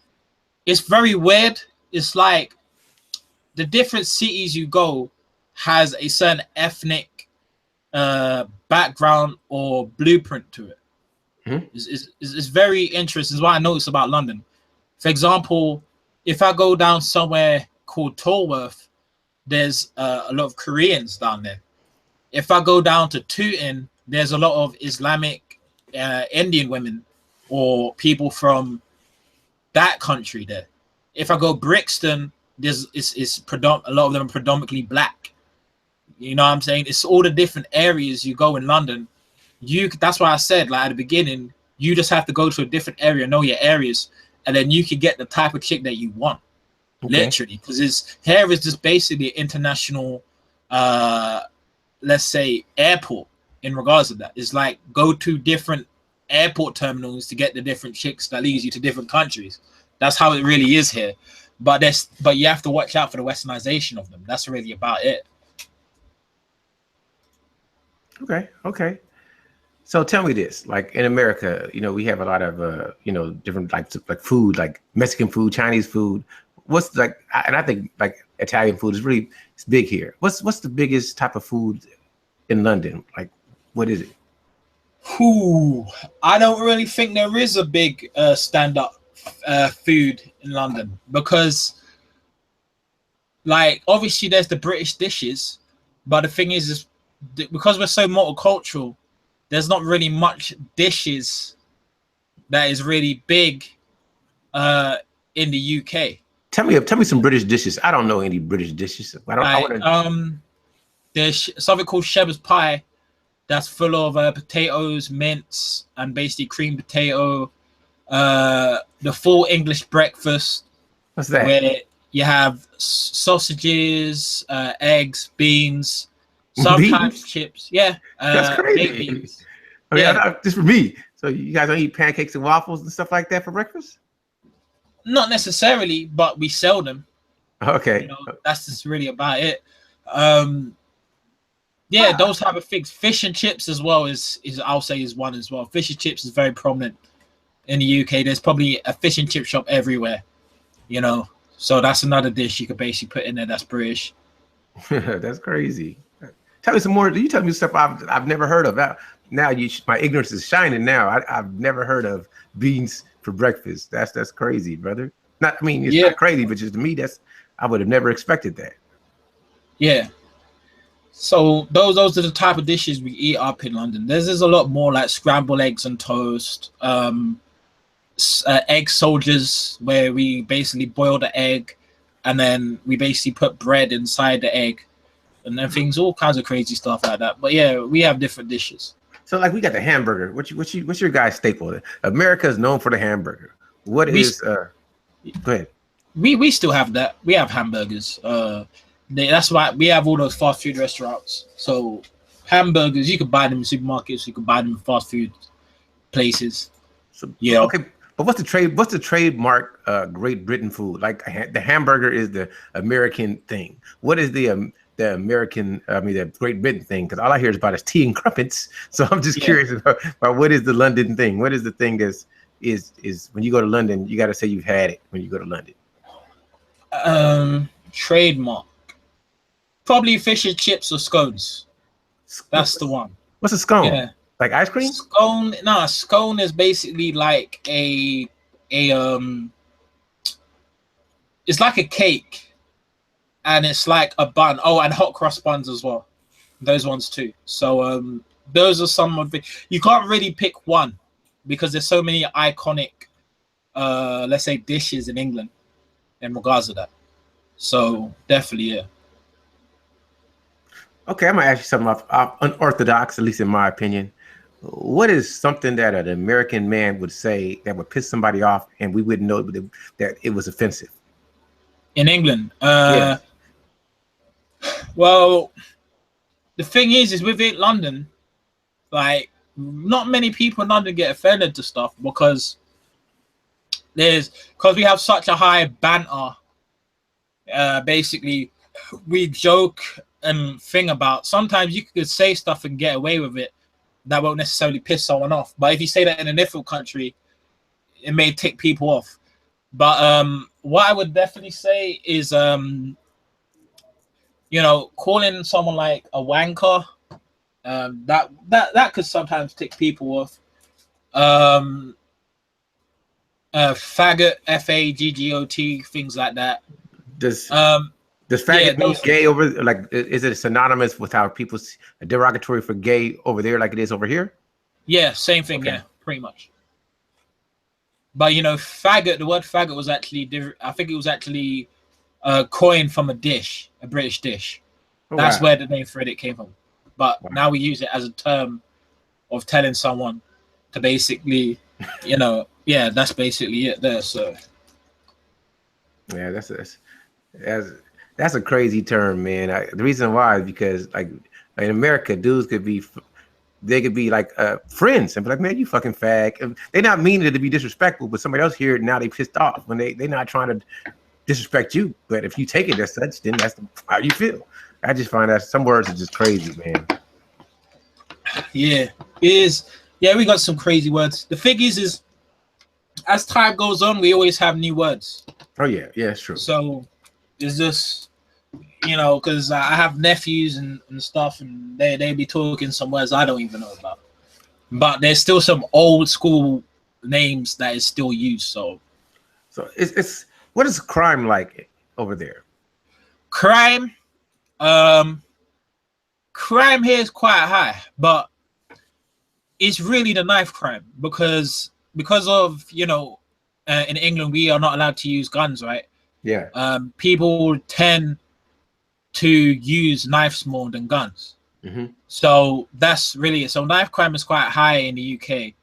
S2: very weird. It's like the different cities you go has a certain ethnic background or blueprint to it.
S1: Mm-hmm.
S2: It's very interesting. It's what I noticed about London. For example, if I go down somewhere called Tolworth, there's a lot of Koreans down there. If I go down to Tooting, there's a lot of Islamic Indian women or people from that country there. If I go Brixton, it's a lot of them are predominantly black. You know what I'm saying? It's all the different areas you go in London. That's why I said, like, at the beginning, you just have to go to a different area, know your areas, and then you can get the type of chick that you want. Okay. Literally, because here is just basically an international let's say, airport in regards to that. It's like go to different airport terminals to get the different chicks that leads you to different countries. That's how it really is here. But you have to watch out for the westernization of them. That's really about it.
S1: Okay. So tell me this, like in America, we have a lot of, different like food, like Mexican food, Chinese food. What's like, and I think like Italian food is really, it's big here. What's the biggest type of food in London? Like, what is it?
S2: Whew, I don't really think there is a big stand-up food in London because, like, obviously there's the British dishes, but the thing is because we're so multicultural, there's not really much dishes that is really big in the UK.
S1: Tell me some British dishes. I don't know any British dishes.
S2: There's something called shepherd's pie that's full of potatoes, mince, and basically creamed potato. The full English breakfast.
S1: What's that?
S2: Where you have sausages, eggs, beans, sometimes beans? Chips. Yeah.
S1: That's crazy. Just for me. So you guys don't eat pancakes and waffles and stuff like that for breakfast?
S2: Not necessarily, but we sell them.
S1: Okay.
S2: That's just really about it. Those type of things. Fish and chips as well is I'll say is one as well. Fish and chips is very prominent in the UK. There's probably a fish and chip shop everywhere, So that's another dish you could basically put in there that's British.
S1: That's crazy. Tell me some more. You tell me stuff I've never heard of. Now my ignorance is shining. Now I've never heard of beans for breakfast. That's crazy, brother. It's not crazy, but just to me, I would have never expected that.
S2: Yeah. So those are the type of dishes we eat up in London. There's a lot more like scrambled eggs and toast, egg soldiers, where we basically boil the egg and then we basically put bread inside the egg and then things, all kinds of crazy stuff like that. But yeah, we have different dishes.
S1: So like we got the hamburger. What's your guys' staple? America is known for the hamburger. Go ahead.
S2: We still have that. We have hamburgers. That's why we have all those fast food restaurants. So hamburgers, you can buy them in supermarkets. You can buy them in fast food places.
S1: So yeah. Okay, but what's the trademark Great Britain food? Like the hamburger is the American thing. What is the American? The Great Britain thing? Because all I hear is about is tea and crumpets. So I'm just curious about what is the London thing? What is the thing that's is when you go to London, you got to say you've had it when you go to London.
S2: Trademark. Probably fish and chips or scones. That's the one.
S1: What's a scone?
S2: Yeah.
S1: Like ice cream?
S2: Scone is basically like it's like a cake. And it's like a bun. Oh, and hot cross buns as well. Those ones too. So those are some of the, you can't really pick one because there's so many iconic let's say dishes in England in regards to that. So definitely, yeah.
S1: Okay, I'm gonna ask you something unorthodox, at least in my opinion. What is something that an American man would say that would piss somebody off and we wouldn't know that it was offensive?
S2: In England?
S1: Yeah.
S2: Well, the thing is within London, like not many people in London get offended to stuff because we have such a high banter. Basically, we joke and thing about. Sometimes you could say stuff and get away with it that won't necessarily piss someone off. But if you say that in a different country, it may tick people off. But what I would definitely say is, calling someone like a wanker, that could sometimes tick people off. Faggot, FAGGOT, things like that.
S1: Does faggot mean gay over? Like, is it synonymous with how people derogatory for gay over there, like it is over here?
S2: Yeah, same thing. Okay. Yeah, pretty much. But faggot. The word faggot was actually, I think it was actually coined from a British dish. That's where the name for it came from. But now we use it as a term of telling someone to basically, yeah, that's basically it there. So
S1: yeah, that's a crazy term, man. The reason why is because like In America, dudes could be, they could be like friends and be like, man, you fucking fag. And they're not meaning it to be disrespectful, but somebody else hear it, now they pissed off when they're not trying to disrespect you. But if you take it as such, then that's how you feel. I just find that some words are just crazy, man.
S2: Yeah, it is. Yeah, we got some crazy words. The thing is as time goes on, we always have new words.
S1: Oh yeah, it's true.
S2: So it's just, you know, because I have nephews and stuff, and they be talking some words I don't even know about. But there's still some old school names that is still used. So
S1: it's what is crime like over there?
S2: Crime here is quite high, but it's really the knife crime because of, you know, in England we are not allowed to use guns, right?
S1: Yeah.
S2: People tend to use knives more than guns.
S1: Mm-hmm.
S2: So that's really it. So knife crime is quite high in the UK.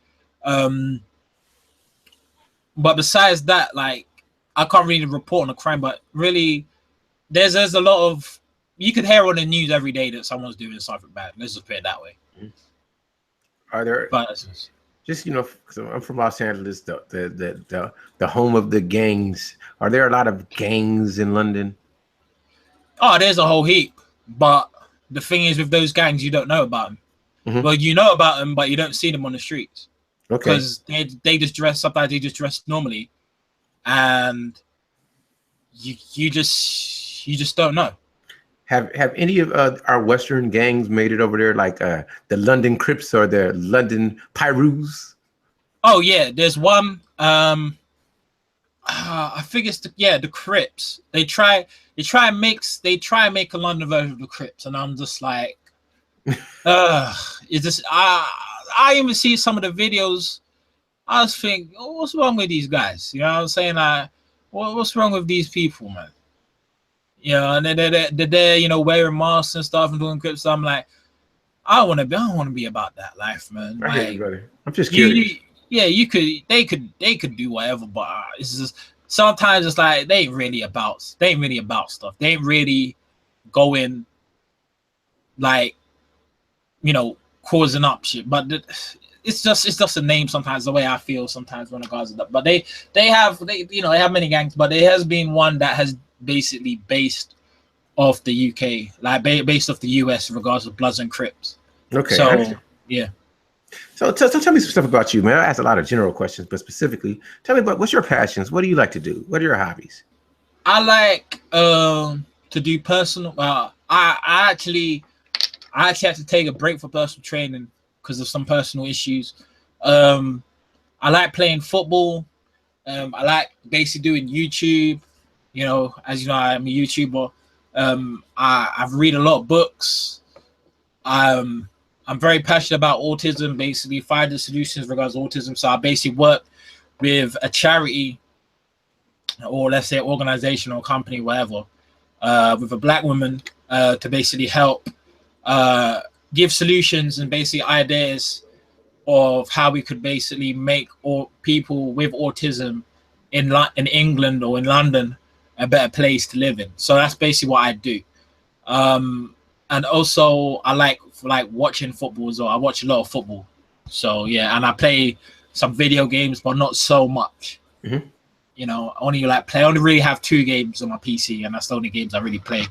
S2: But besides that, like, I can't really report on a crime, but really there's a lot of, you could hear on the news every day that someone's doing something bad. Let's just put it that way.
S1: Are there,
S2: but
S1: just, you know, so I'm from Los Angeles, the home of the gangs. Are there a lot of gangs in London?
S2: Oh, there's a whole heap. But the thing is, with those gangs, you don't know about them.
S1: Mm-hmm.
S2: Well, you know about them, but you don't see them on the streets.
S1: Okay.
S2: Because they just dress, sometimes they just dress normally, and you just don't know.
S1: Have any of our Western gangs made it over there, like the London Crips or the London Pyrus?
S2: Oh yeah, there's one. I think it's the Crips. They try and make a London version of the Crips, and I'm just like, is this? I even see some of the videos. I was thinking, oh, what's wrong with these guys? You know what I'm saying? What's wrong with these people, man? You know, and they're you know, wearing masks and stuff and doing Crips. So I'm like, I don't want to be about that life, man.
S1: I hear you,
S2: like,
S1: brother. I'm just curious.
S2: They could do whatever, but it's just sometimes it's like they ain't really about stuff. They ain't really going, like, you know, causing up shit. But it's just a name sometimes, the way I feel sometimes when it goes up. But they have many gangs, but there has been one that has basically based off the UK, like based off the US in regards to Bloods and Crips.
S1: Okay.
S2: So yeah.
S1: So tell me some stuff about you, man. I asked a lot of general questions, but specifically, tell me about what's your passions. What do you like to do? What are your hobbies?
S2: I like to do personal. I actually had to take a break for personal training because of some personal issues. I like playing football. I like basically doing YouTube. You know, as you know, I'm a YouTuber. I've read a lot of books. I'm very passionate about autism, basically finding solutions regards to autism. So I basically work with a charity, or let's say organization or company, whatever, with a black woman to basically help give solutions and basically ideas of how we could basically make all people with autism in England or in London a better place to live in. So that's basically what I do. And also I like watching football as well. I watch a lot of football. So yeah, and I play some video games, but not so much.
S1: Mm-hmm.
S2: You know, I only really have 2 games on my PC, and that's the only games I really play.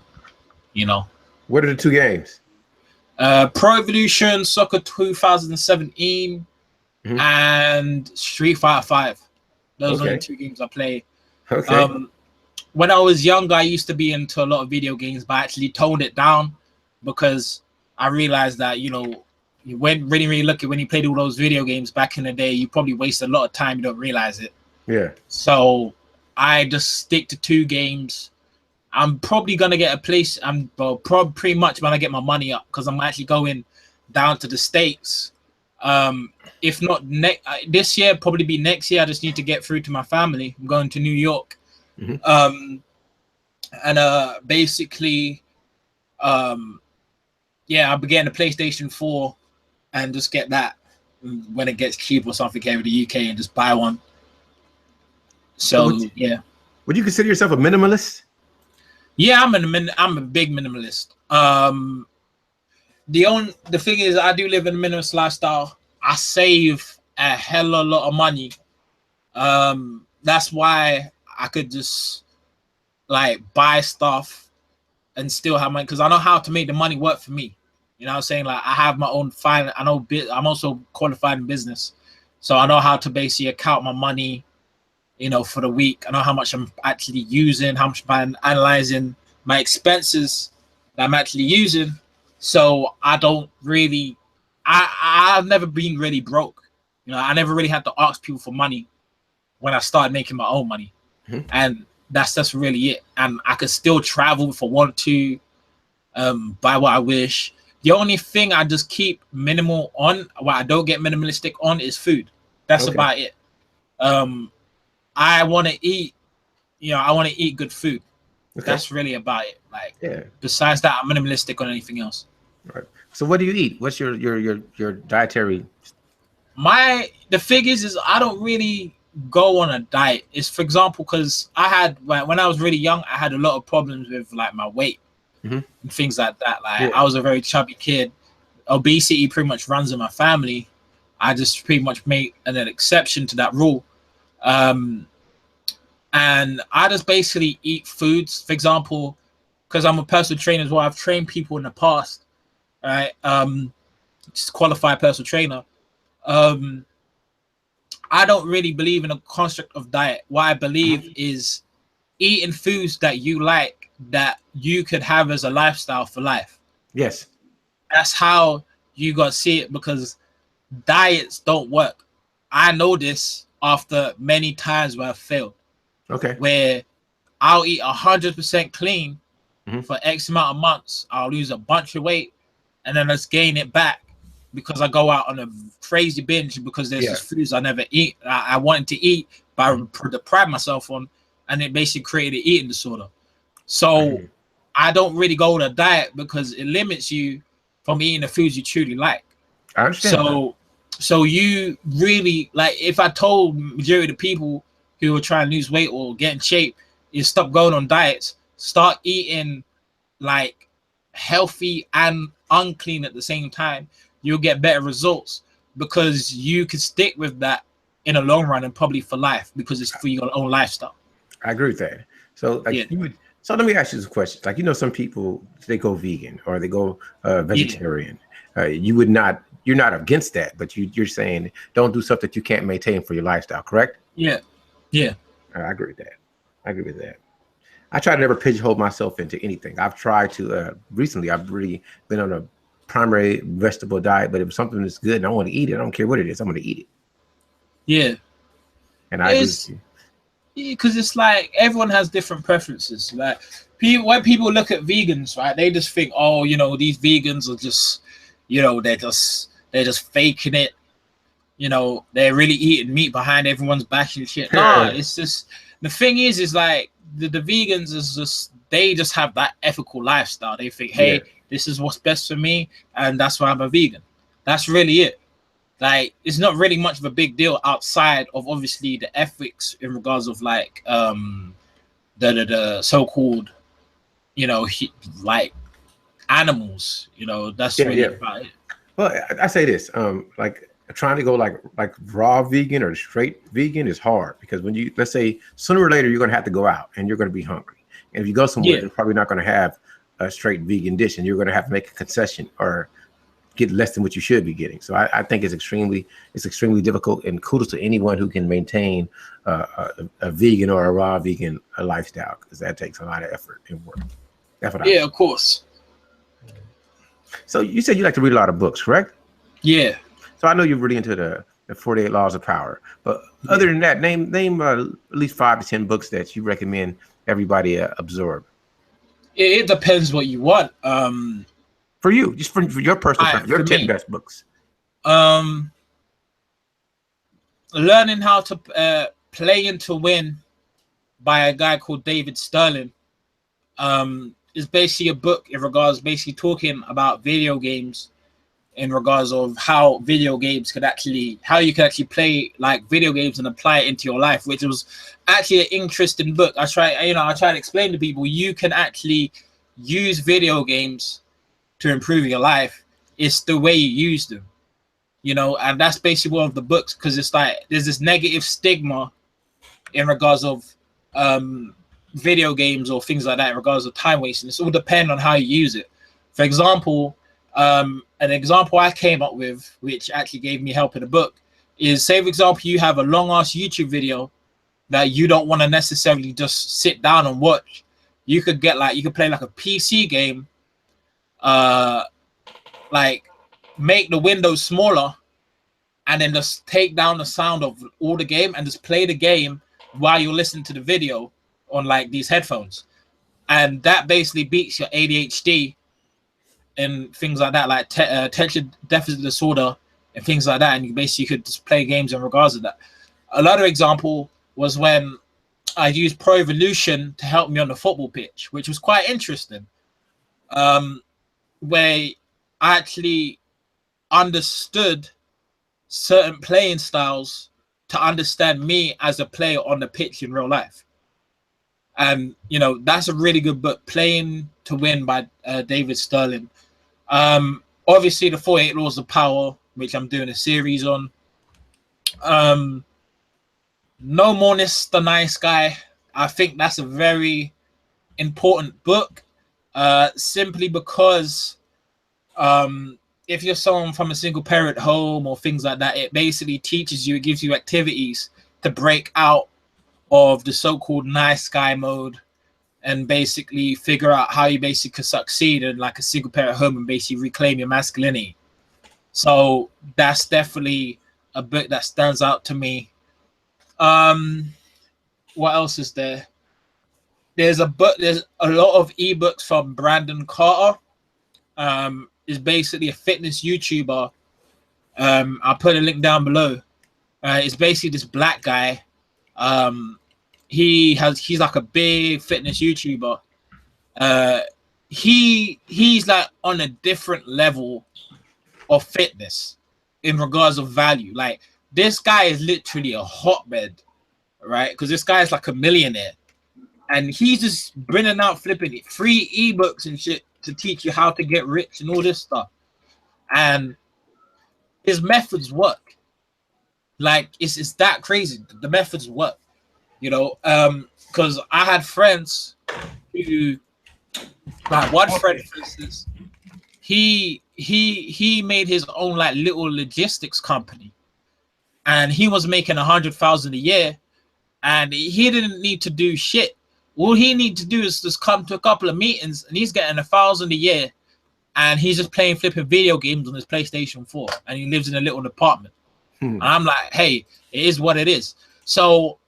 S2: You know.
S1: What are the 2 games?
S2: Pro Evolution Soccer 2017
S1: mm-hmm.
S2: and Street Fighter 5. Those are the 2 games I play.
S1: Okay.
S2: When I was younger, I used to be into a lot of video games, but I actually toned it down because I realized that, you know, you went really lucky when you played all those video games back in the day. You probably wasted a lot of time. You don't realize it.
S1: Yeah.
S2: So I just stick to 2 games. I'm probably gonna get a place. Pretty much when I get my money up, because I'm actually going down to the States. If not this year, probably be next year. I just need to get through to my family. I'm going to New York.
S1: Mm-hmm.
S2: Basically, yeah, I'll be getting a PlayStation 4 and just get that when it gets cheap or something over the UK and just buy one. So yeah.
S1: Would you consider yourself a minimalist?
S2: Yeah, I'm a big minimalist. the thing is, I do live in a minimalist lifestyle. I save a hell of a lot of money. That's why I could just like buy stuff and still have money, because I know how to make the money work for me. You know what I'm saying? Like, I have my own finance. I know I'm also qualified in business, so I know how to basically account my money, you know, for the week. I know how much I'm actually using, how much I'm analyzing my expenses that I'm actually using. So I don't really, I've never been really broke. You know, I never really had to ask people for money when I started making my own money.
S1: Mm-hmm.
S2: And that's really it. And I could still travel if I want to, buy what I wish. The only thing I just keep minimal on, what I don't get minimalistic on, is food. That's about it. I want to eat, you know, I want to eat good food. That's really about it. Like, besides that, I'm minimalistic on anything else.
S1: Right. So what do you eat? What's your dietary?
S2: The thing is I don't really go on a diet. It's, for example, because I had, when I was really young, I had a lot of problems with like my weight and things like that. Like, I was a very chubby kid. Obesity pretty much runs in my family. I just pretty much made an exception to that rule. And I just basically eat foods. For example, because I'm a personal trainer as well, I've trained people in the past, right? Just qualified personal trainer. I don't really believe in a construct of diet. What I believe is eating foods that you like, that you could have as a lifestyle for life.
S1: Yes.
S2: That's how you got to see it, because diets don't work. I know this after many times where I've failed. Where I'll eat 100% clean for X amount of months. I'll lose a bunch of weight and then let's gain it back because I go out on a crazy binge because there's just foods I never eat. I wanted to eat, but I deprived myself on, and it basically created eating disorder. So I don't really go on a diet because it limits you from eating the foods you truly like.
S1: I understand.
S2: So you really, like, if I told majority of the people who are trying to lose weight or get in shape is stop going on diets, start eating like healthy and unclean at the same time, you'll get better results, because you can stick with that in the long run and probably for life, because it's for your own lifestyle.
S1: I agree with that. So like so let me ask you some questions. Like, you know, some people, they go vegan or they go vegetarian. You're not against that, but you're saying don't do stuff that you can't maintain for your lifestyle, correct?
S2: Yeah.
S1: I agree with that. I try to never pigeonhole myself into anything. I've tried to recently. I've really been on a primary vegetable diet, but if something is good and I want to eat it, I don't care what it is, I'm going to eat it.
S2: Yeah.
S1: And I agree.
S2: Because it's like everyone has different preferences. Like, when people look at vegans, right, they just think, oh, you know, these vegans are just, you know, they're just faking it. You know, they're really eating meat behind everyone's back and shit. No, it's just, the thing is like the vegans is just, they just have that ethical lifestyle. They think, hey, this is what's best for me, and that's why I'm a vegan. That's really it. Like, it's not really much of a big deal outside of obviously the ethics in regards of like the so-called, you know, like animals. You know, that's really about it.
S1: Well, I say this, like, trying to go like raw vegan or straight vegan is hard, because when you, let's say sooner or later you're going to have to go out and you're going to be hungry, and if you go somewhere they're probably not going to have a straight vegan dish, and you're going to have to make a concession or get less than what you should be getting. So I think it's extremely difficult, and kudos to anyone who can maintain a vegan or a raw vegan lifestyle, because that takes a lot of effort and work. That's what
S2: of course.
S1: So you said you like to read a lot of books, correct?
S2: Yeah.
S1: So I know you're really into the 48 Laws of Power, but other than that, name at least 5 to 10 books that you recommend everybody absorb.
S2: It depends what you want.
S1: For you, just for your personal preference, your 10 best books.
S2: Learning How to Play and to Win by a guy called David Sterling is basically a book in regards, basically talking about video games, in regards of how video games could actually, how you can actually play like video games and apply it into your life, which was actually an interesting book. I try to explain to people, you can actually use video games to improve your life. It's the way you use them, you know, and that's basically one of the books, because it's like there's this negative stigma in regards of video games or things like that, in regards of time wasting. It's all depend on how you use it. For example, an example I came up with, which actually gave me help in the book, is, say for example, you have a long ass YouTube video that you don't want to necessarily just sit down and watch. You could get like, you could play like a PC game, like make the windows smaller and then just take down the sound of all the game and just play the game while you're listening to the video on like these headphones. And that basically beats your ADHD and things like that, like attention deficit disorder and things like that. And you basically could just play games in regards to that. Another example was when I used Pro Evolution to help me on the football pitch, which was quite interesting. Where I actually understood certain playing styles to understand me as a player on the pitch in real life. And, you know, that's a really good book, Playing to Win by David Sterling. Obviously, the 48 Laws of Power, which I'm doing a series on. No Moreness, the Nice Guy. I think that's a very important book, simply because if you're someone from a single parent home or things like that, it basically teaches you, it gives you activities to break out of the so-called nice guy mode and basically figure out how you basically could succeed in like a single parent home and basically reclaim your masculinity. So that's definitely a book that stands out to me. What else is there? There's a book, there's a lot of ebooks from Brandon Carter. Is basically a fitness YouTuber. I'll put a link down below. It's basically this black guy. He's like a big fitness YouTuber. He's like on a different level of fitness in regards of value. Like, this guy is literally a hotbed, right? Because this guy is like a millionaire, and he's just bringing out flipping free ebooks and shit to teach you how to get rich and all this stuff. And his methods work. Like, it's that crazy. The methods work, you know. Because I had friends who, like one friend, for instance, he made his own like little logistics company, and he was making 100,000 a year, and he didn't need to do shit. All he needs to do is just come to a couple of meetings, and he's getting 1,000 a year, and he's just playing flipping video games on his PlayStation 4, and he lives in a little apartment. And I'm like, hey, it is what it is. So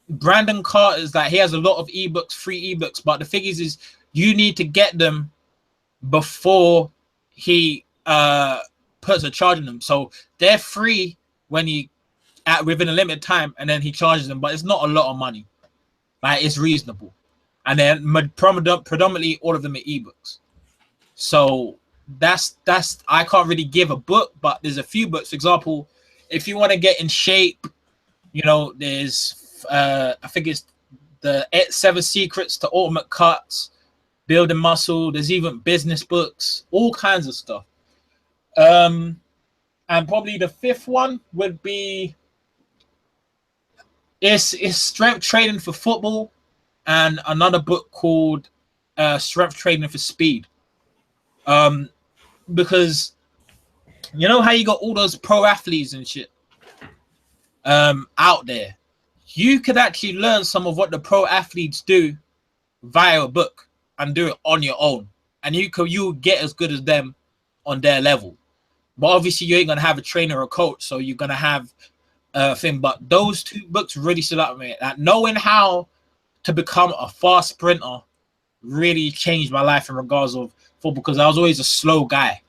S2: Brandon Carter is like, he has a lot of ebooks, free ebooks, but the thing is you need to get them before he puts a charge on them. So they're free when he within a limited time, and then he charges them, but it's not a lot of money. Like, it's reasonable. And then predominantly all of them are ebooks. So that's I can't really give a book, but there's a few books. For example, if you want to get in shape, you know, there's I think it's the 7 Secrets to Ultimate Cuts, Building Muscle. There's even business books, all kinds of stuff. And probably the 5th one would be it's Strength Training for Football, and another book called Strength Training for Speed. Because you know how you got all those pro athletes and shit out there. You could actually learn some of what the pro athletes do via a book and do it on your own, and you get as good as them on their level. But obviously you ain't gonna have a trainer or a coach, so you're gonna have a thing. But those 2 books really stood out to me. Like, knowing how to become a fast sprinter really changed my life in regards of football, because I was always a slow guy.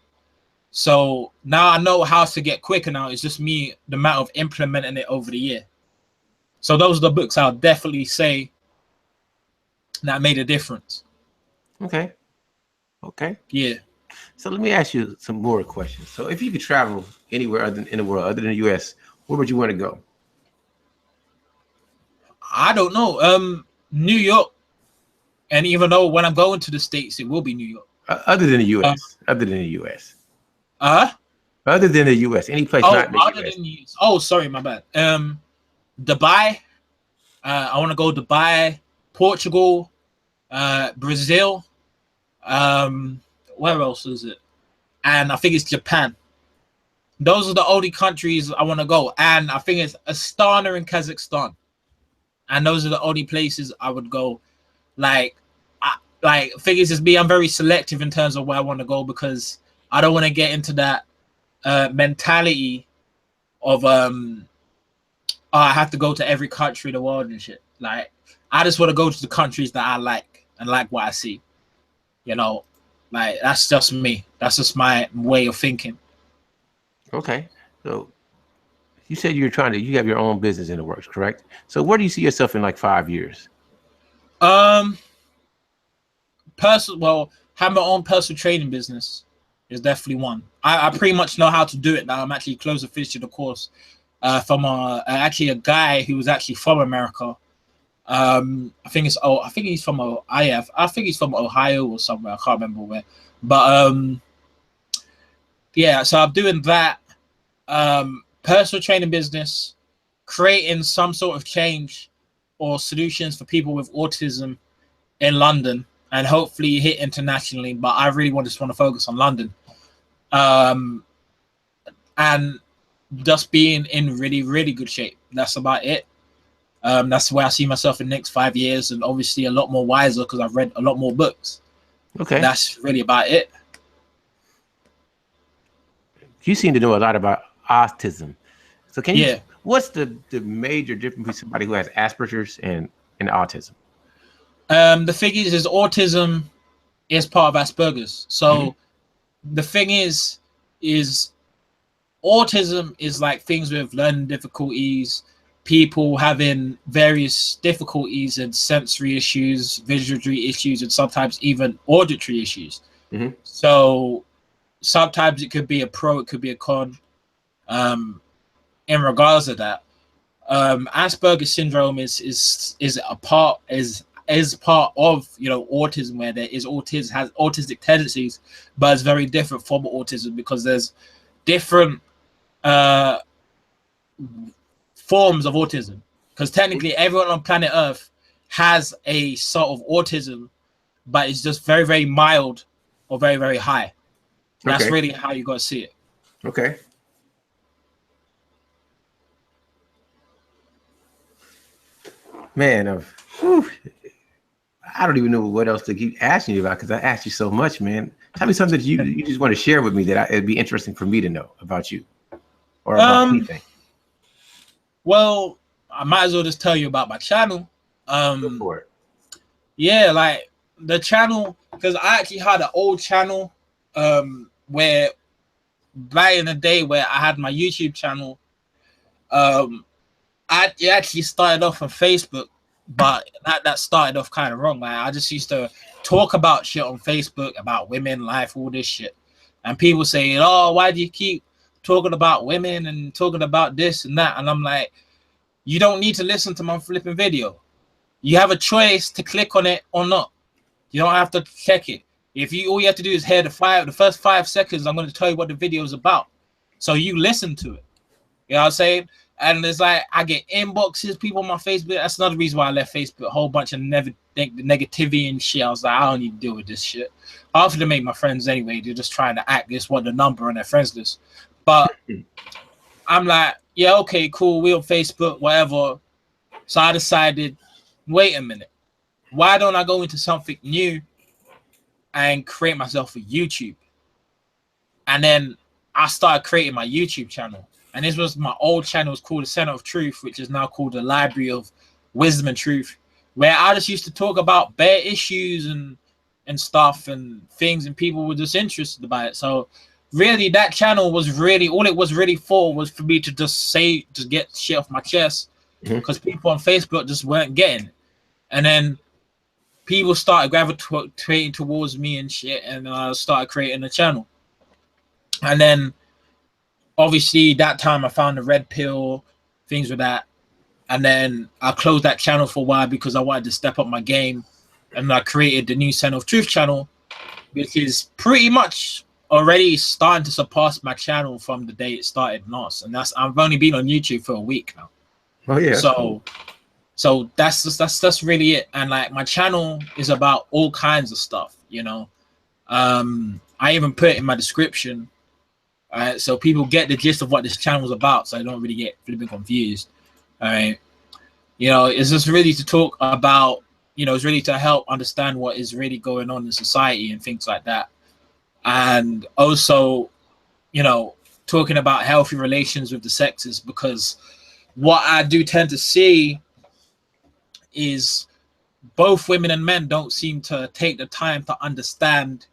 S2: So now I know how to get quicker now. It's just me, the matter of implementing it over the year. So those are the books I'll definitely say that made a difference.
S1: Okay.
S2: Yeah.
S1: So let me ask you some more questions. So if you could travel anywhere other in the world other than the US, where would you want to go?
S2: I don't know. New York. And even though when I'm going to the States, it will be New York.
S1: Other than the US. Other than the US. Other than the U.S., any place not in the
S2: Other
S1: U.S.
S2: than you. Oh, sorry, my bad. Dubai. I want to go Dubai, Portugal, Brazil. Where else is it? And I think it's Japan. Those are the only countries I want to go. And I think it's Astana and Kazakhstan. And those are the only places I would go. Like, figures is me. I'm very selective in terms of where I want to go because I don't want to get into that mentality of I have to go to every country in the world and shit. Like, I just want to go to the countries that I like and like what I see. You know, like that's just me. That's just my way of thinking.
S1: Okay, so you said you have your own business in the works, correct? So where do you see yourself in like 5 years?
S2: Well, have my own personal training business is definitely one. I pretty much know how to do it now. I'm actually close to finishing the course from actually a guy who was actually from America. I think he's from I think he's from Ohio or somewhere. I can't remember where. But yeah, so I'm doing that. Personal training business, creating some sort of change or solutions for people with autism in London and hopefully hit internationally. But I really just want to focus on London. And just being in really, really good shape. That's about it. That's where I see myself in the next 5 years, and obviously a lot more wiser because I've read a lot more books.
S1: Okay.
S2: That's really about it.
S1: You seem to know a lot about autism. So what's the major difference between somebody who has Asperger's and autism?
S2: The thing is autism is part of Asperger's. So the thing is autism is like things with learning difficulties, people having various difficulties and sensory issues, visual issues, and sometimes even auditory issues. So sometimes it could be a pro, it could be a con. In regards to that, Asperger's syndrome is a part of autism, where there is has autistic tendencies, but it's very different from autism because there's different forms of autism. Because technically, everyone on planet Earth has a sort of autism, but it's just very, very mild or very, very high. That's really how you got to see it.
S1: Okay. Man, I don't even know what else to keep asking you about because I asked you so much, man. Tell me something that you just want to share with me that it'd be interesting for me to know about you or about anything.
S2: Well, I might as well just tell you about my channel.
S1: Go for it.
S2: Yeah, like the channel, because I actually had an old channel where back in the day where I had my YouTube channel. It actually started off on Facebook, but that started off kind of wrong. Like, I just used to talk about shit on Facebook, about women, life, all this shit. And people saying, oh, why do you keep talking about women and talking about this and that? And I'm like, you don't need to listen to my flipping video. You have a choice to click on it or not. You don't have to check it. All you have to do is hear the first 5 seconds, I'm going to tell you what the video is about. So you listen to it. You know what I'm saying? And it's like I get inboxes, people on my Facebook. That's another reason why I left Facebook. A whole bunch of negativity and shit. I was like, I don't need to deal with this shit. Half of them make my friends anyway. They're just trying to act this what the number on their friends list. But I'm like, yeah, okay, cool. We on Facebook, whatever. So I decided, wait a minute. Why don't I go into something new and create myself a YouTube? And then I started creating my YouTube channel. And this was my old channel. It's called The Center of Truth, which is now called the Library of Wisdom and Truth, where I just used to talk about bare issues and stuff and things, and people were just interested about it. So really, that channel was really, all it was really for was for me to just get shit off my chest, because people on Facebook just weren't getting it. And then people started gravitating towards me and shit, and I started creating a channel. And then obviously that time I found the red pill, things with that. And then I closed that channel for a while because I wanted to step up my game. And I created the new Center of Truth channel, which is pretty much already starting to surpass my channel from the day it started last, and I've only been on YouTube for a week now.
S1: Oh yeah.
S2: So that's really it. And like my channel is about all kinds of stuff, you know. I even put it in my description, so people get the gist of what this channel is about, so I don't really get flipping confused. All right, you know, it's just really to talk about, you know, it's really to help understand what is really going on in society and things like that, and also, you know, talking about healthy relations with the sexes, because what I do tend to see is both women and men don't seem to take the time to understand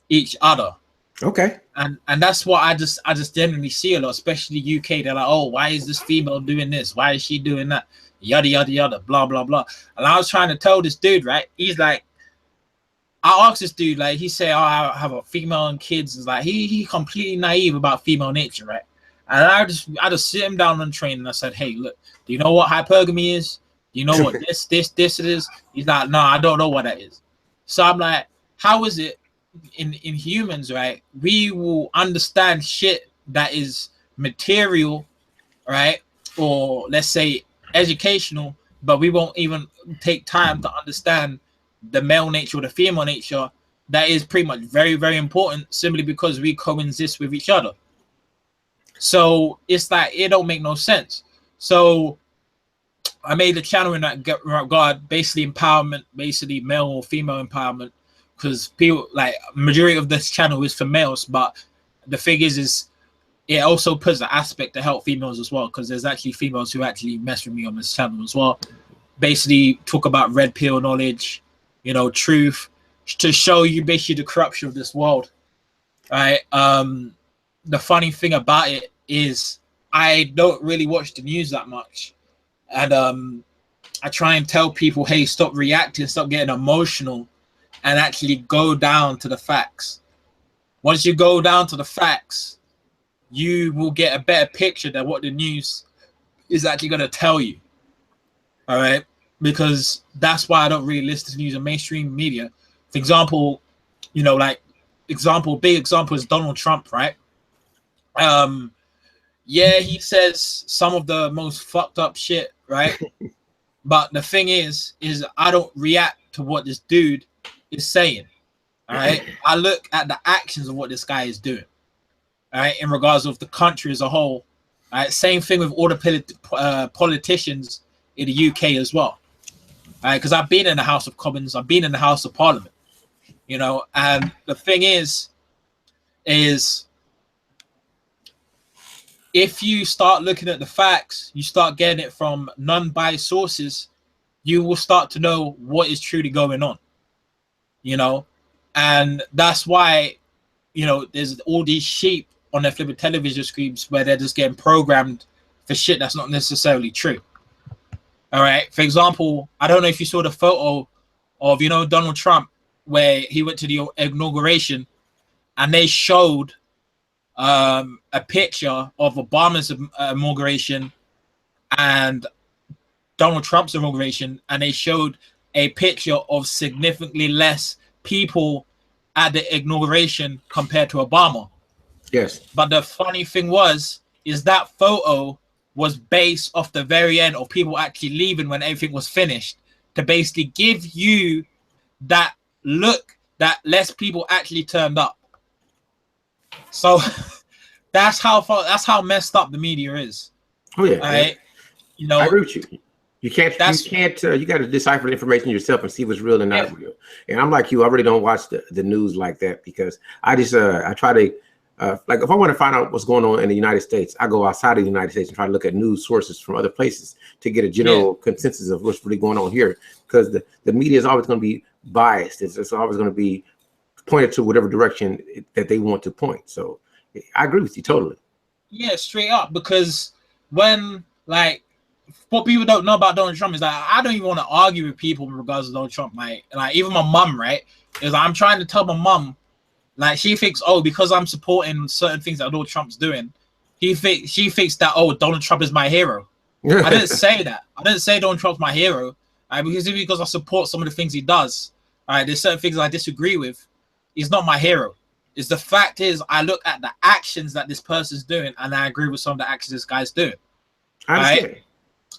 S2: each other.
S1: Okay.
S2: And that's what I just generally see a lot, especially UK. They're like, oh, why is this female doing this? Why is she doing that? Yada yada yada, blah blah blah. And I was trying to tell this dude, right? He's like, I asked this dude, like, he said, oh, I have a female and kids. It's like he completely naive about female nature, right? And I just sit him down on the train and I said, hey, look, do you know what hypergamy is? Do you know what this is? He's like, no, I don't know what that is. So I'm like, how is it in humans, right? We will understand shit that is material, right? Or let's say educational, but we won't even take time to understand the male nature or the female nature that is pretty much very, very important, simply because we coexist with each other. So it's like, it don't make no sense. So I made the channel in that regard, basically empowerment, basically male or female empowerment, because people, like, majority of this channel is for males, but the thing is it also puts an aspect to help females as well, because there's actually females who actually mess with me on this channel as well. Basically talk about red pill knowledge, you know, truth, to show you basically the corruption of this world, right? The funny thing about it is I don't really watch the news that much, and I try and tell people, hey, stop reacting, stop getting emotional, and actually go down to the facts. Once you go down to the facts, you will get a better picture than what the news is actually going to tell you. All right, because that's why I don't really listen to news and mainstream media. For example, you know, like big example is Donald Trump, right? Yeah, he says some of the most fucked up shit, right? But the thing is I don't react to what this dude is saying. All right, I look at the actions of what this guy is doing. All right, in regards of the country as a whole. All right, same thing with all the politicians in the UK as well. All right, because I've been in the House of Commons, I've been in the House of Parliament, you know, and the thing is if you start looking at the facts, you start getting it from non-biased sources, you will start to know what is truly going on, you know. And that's why, you know, there's all these sheep on their flipping television screens where they're just getting programmed for shit that's not necessarily true. All right. For example, I don't know if you saw the photo of, you know, Donald Trump, where he went to the inauguration and they showed a picture of Obama's inauguration and Donald Trump's inauguration, and they showed a picture of significantly less people at the inauguration compared to Obama.
S1: Yes.
S2: But the funny thing is that photo was based off the very end of people actually leaving when everything was finished, to basically give you that look that less people actually turned up. So that's how messed up the media is.
S1: Oh yeah.
S2: Right? You know,
S1: I agree with you. You can't. You got to decipher the information yourself and see what's real and not real. And I'm like you. I really don't watch the news like that, because I just I try to like, if I want to find out what's going on in the United States, I go outside of the United States and try to look at news sources from other places to get a general consensus of what's really going on here, because the media is always going to be biased. It's always going to be pointed to whatever direction that they want to point. So I agree with you totally.
S2: Yeah, straight up. Because when, like, what people don't know about Donald Trump is that I don't even want to argue with people in regards to Donald Trump. Like even my mom, right? Is I'm trying to tell my mom, like, she thinks, oh, because I'm supporting certain things that Donald Trump's doing, she thinks that, oh, Donald Trump is my hero. I didn't say that. I didn't say Donald Trump's my hero. Because I support some of the things he does. All right, there's certain things I disagree with. He's not my hero. Is the fact is I look at the actions that this person's doing, and I agree with some of the actions this guy's doing.
S1: I understand.
S2: Right?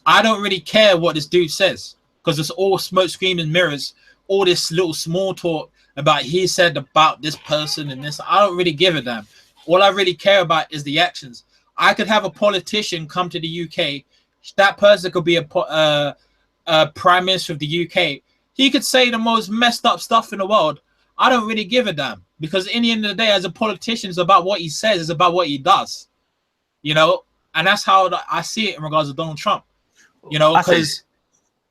S2: I don't really care what this dude says because it's all smoke, screaming mirrors, all this little small talk about he said about this person and this. I don't really give a damn. All I really care about is the actions. I could have a politician come to the UK. That person could be a prime minister of the UK. He could say the most messed up stuff in the world. I don't really give a damn because in the end of the day, as a politician, it's about what he says, it's about what he does, you know, and that's how I see it in regards to Donald Trump, you know, because,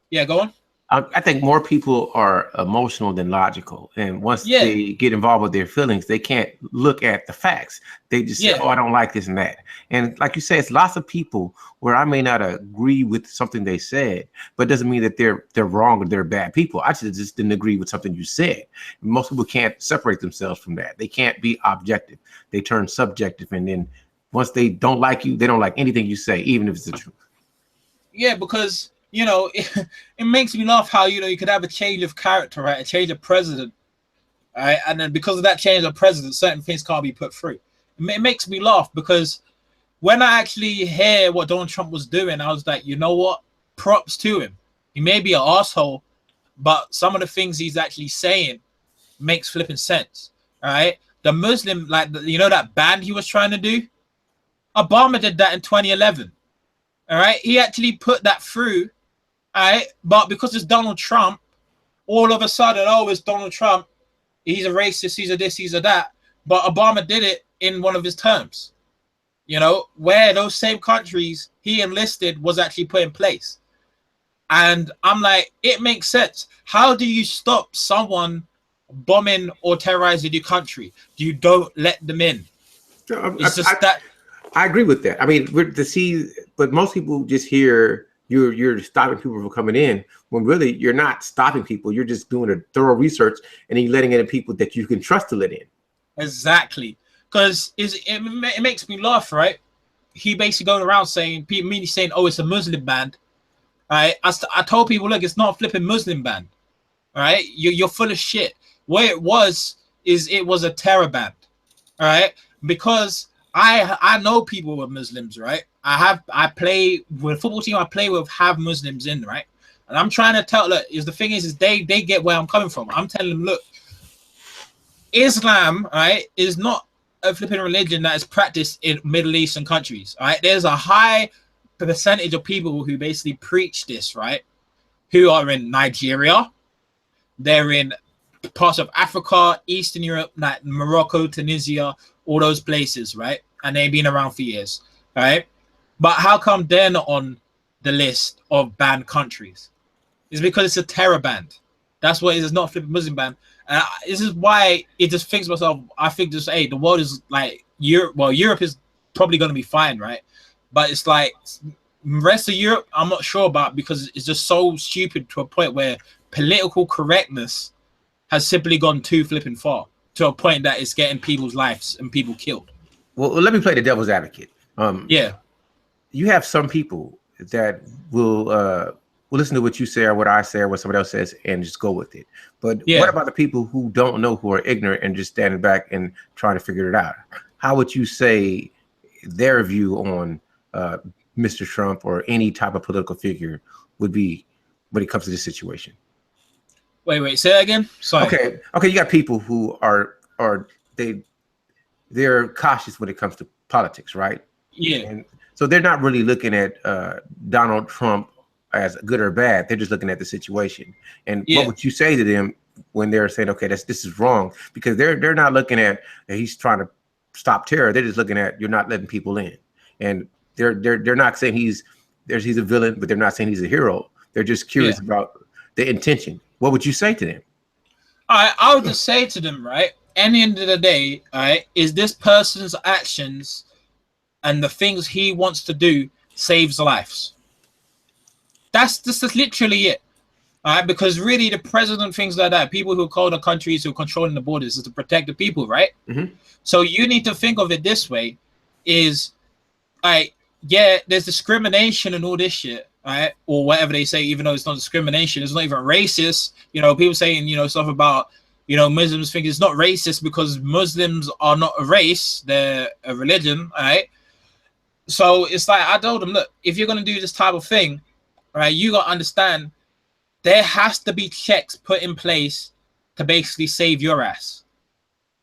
S2: yeah, go on.
S1: I think more people are emotional than logical, and once they get involved with their feelings, they can't look at the facts. They just say, "Oh, I don't like this and that." And like you say, it's lots of people where I may not agree with something they said, but it doesn't mean that they're wrong or they're bad people. I just didn't agree with something you said. Most people can't separate themselves from that. They can't be objective. They turn subjective, and then once they don't like you, they don't like anything you say, even if it's the truth.
S2: Yeah, because you know, it makes me laugh how, you know, you could have a change of character, right? A change of president, right? And then because of that change of president, certain things can't be put through. It makes me laugh because when I actually hear what Donald Trump was doing, I was like, you know what? Props to him. He may be an asshole, but some of the things he's actually saying makes flipping sense, right? The Muslim, like, you know, that ban he was trying to do? Obama did that in 2011, all right? He actually put that through. All right, but because it's Donald Trump, all of a sudden, oh, it's Donald Trump. He's a racist. He's a this. He's a that. But Obama did it in one of his terms. You know, where those same countries he enlisted was actually put in place. And I'm like, it makes sense. How do you stop someone bombing or terrorizing your country? You don't let them in. It's just that.
S1: I agree with that. I mean, but most people just hear you're stopping people from coming in when really you're not stopping people. You're just doing a thorough research and then you're letting in people that you can trust to let in.
S2: Exactly. Because it makes me laugh, right? He basically going around saying, me saying, oh, it's a Muslim band. All right. I told people, look, it's not a flipping Muslim band. All right. You're full of shit. What it was a terror band. All right. Because I know people with Muslims, right? I play with football team I play with have Muslims in, right? And I'm trying to tell, look, the thing is they get where I'm coming from. I'm telling them, look, Islam, right, is not a flipping religion that is practiced in Middle Eastern countries, right? There's a high percentage of people who basically preach this, right? Who are in Nigeria, they're in parts of Africa, Eastern Europe, like Morocco, Tunisia, all those places, right? And they've been around for years, right? But how come they're not on the list of banned countries? It's because it's a terror band. That's what it is, not a flipping Muslim band. And this is why it just thinks to myself, I think just, hey, the world is like Europe. Well, Europe is probably going to be fine, right? But it's like rest of Europe, I'm not sure about because it's just so stupid to a point where political correctness has simply gone too flipping far to a point that it's getting people's lives and people killed.
S1: Well, let me play the devil's advocate.
S2: Yeah.
S1: You have some people that will listen to what you say or what I say or what somebody else says and just go with it. But what about the people who don't know, who are ignorant and just standing back and trying to figure it out? How would you say their view on Mr. Trump or any type of political figure would be when it comes to this situation?
S2: Wait, say that again. Sorry.
S1: Okay. You got people who they're cautious when it comes to politics, right?
S2: Yeah.
S1: And so they're not really looking at Donald Trump as good or bad. They're just looking at the situation. And what would you say to them when they're saying, okay, this is wrong? Because they're not looking at he's trying to stop terror. They're just looking at you're not letting people in. And they're not saying he's a villain, but they're not saying he's a hero. They're just curious about the intention. What would you say to them?
S2: I would just say to them, right, at the end of the day, right, is this person's actions and the things he wants to do saves lives. That's literally it. All right, because really the president, things like that, people who call the countries who are controlling the borders is to protect the people, right? Mm-hmm. So you need to think of it this way, is like, there's discrimination and all this shit, right? Or whatever they say, even though it's not discrimination, it's not even racist. You know, people saying, stuff about, You know, Muslims think it's not racist because Muslims are not a race, they're a religion, all right? So it's like, I told them, look, if you're going to do this type of thing, right, you got to understand there has to be checks put in place to basically save your ass.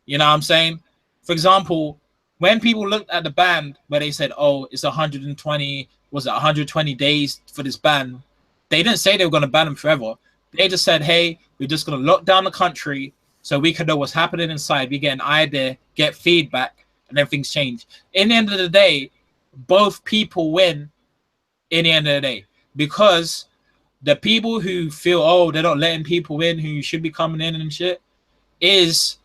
S2: You know what I'm saying? For example, when people looked at the ban where they said, oh, it's 120, was it 120 days for this ban? They didn't say they were going to ban them forever. They just said, hey, we're just going to lock down the country so we can know what's happening inside. We get an idea, get feedback, and then things change. In the end of the day, both people win in the end of the day, because the people who feel, oh, they're not letting people in who should be coming in and shit is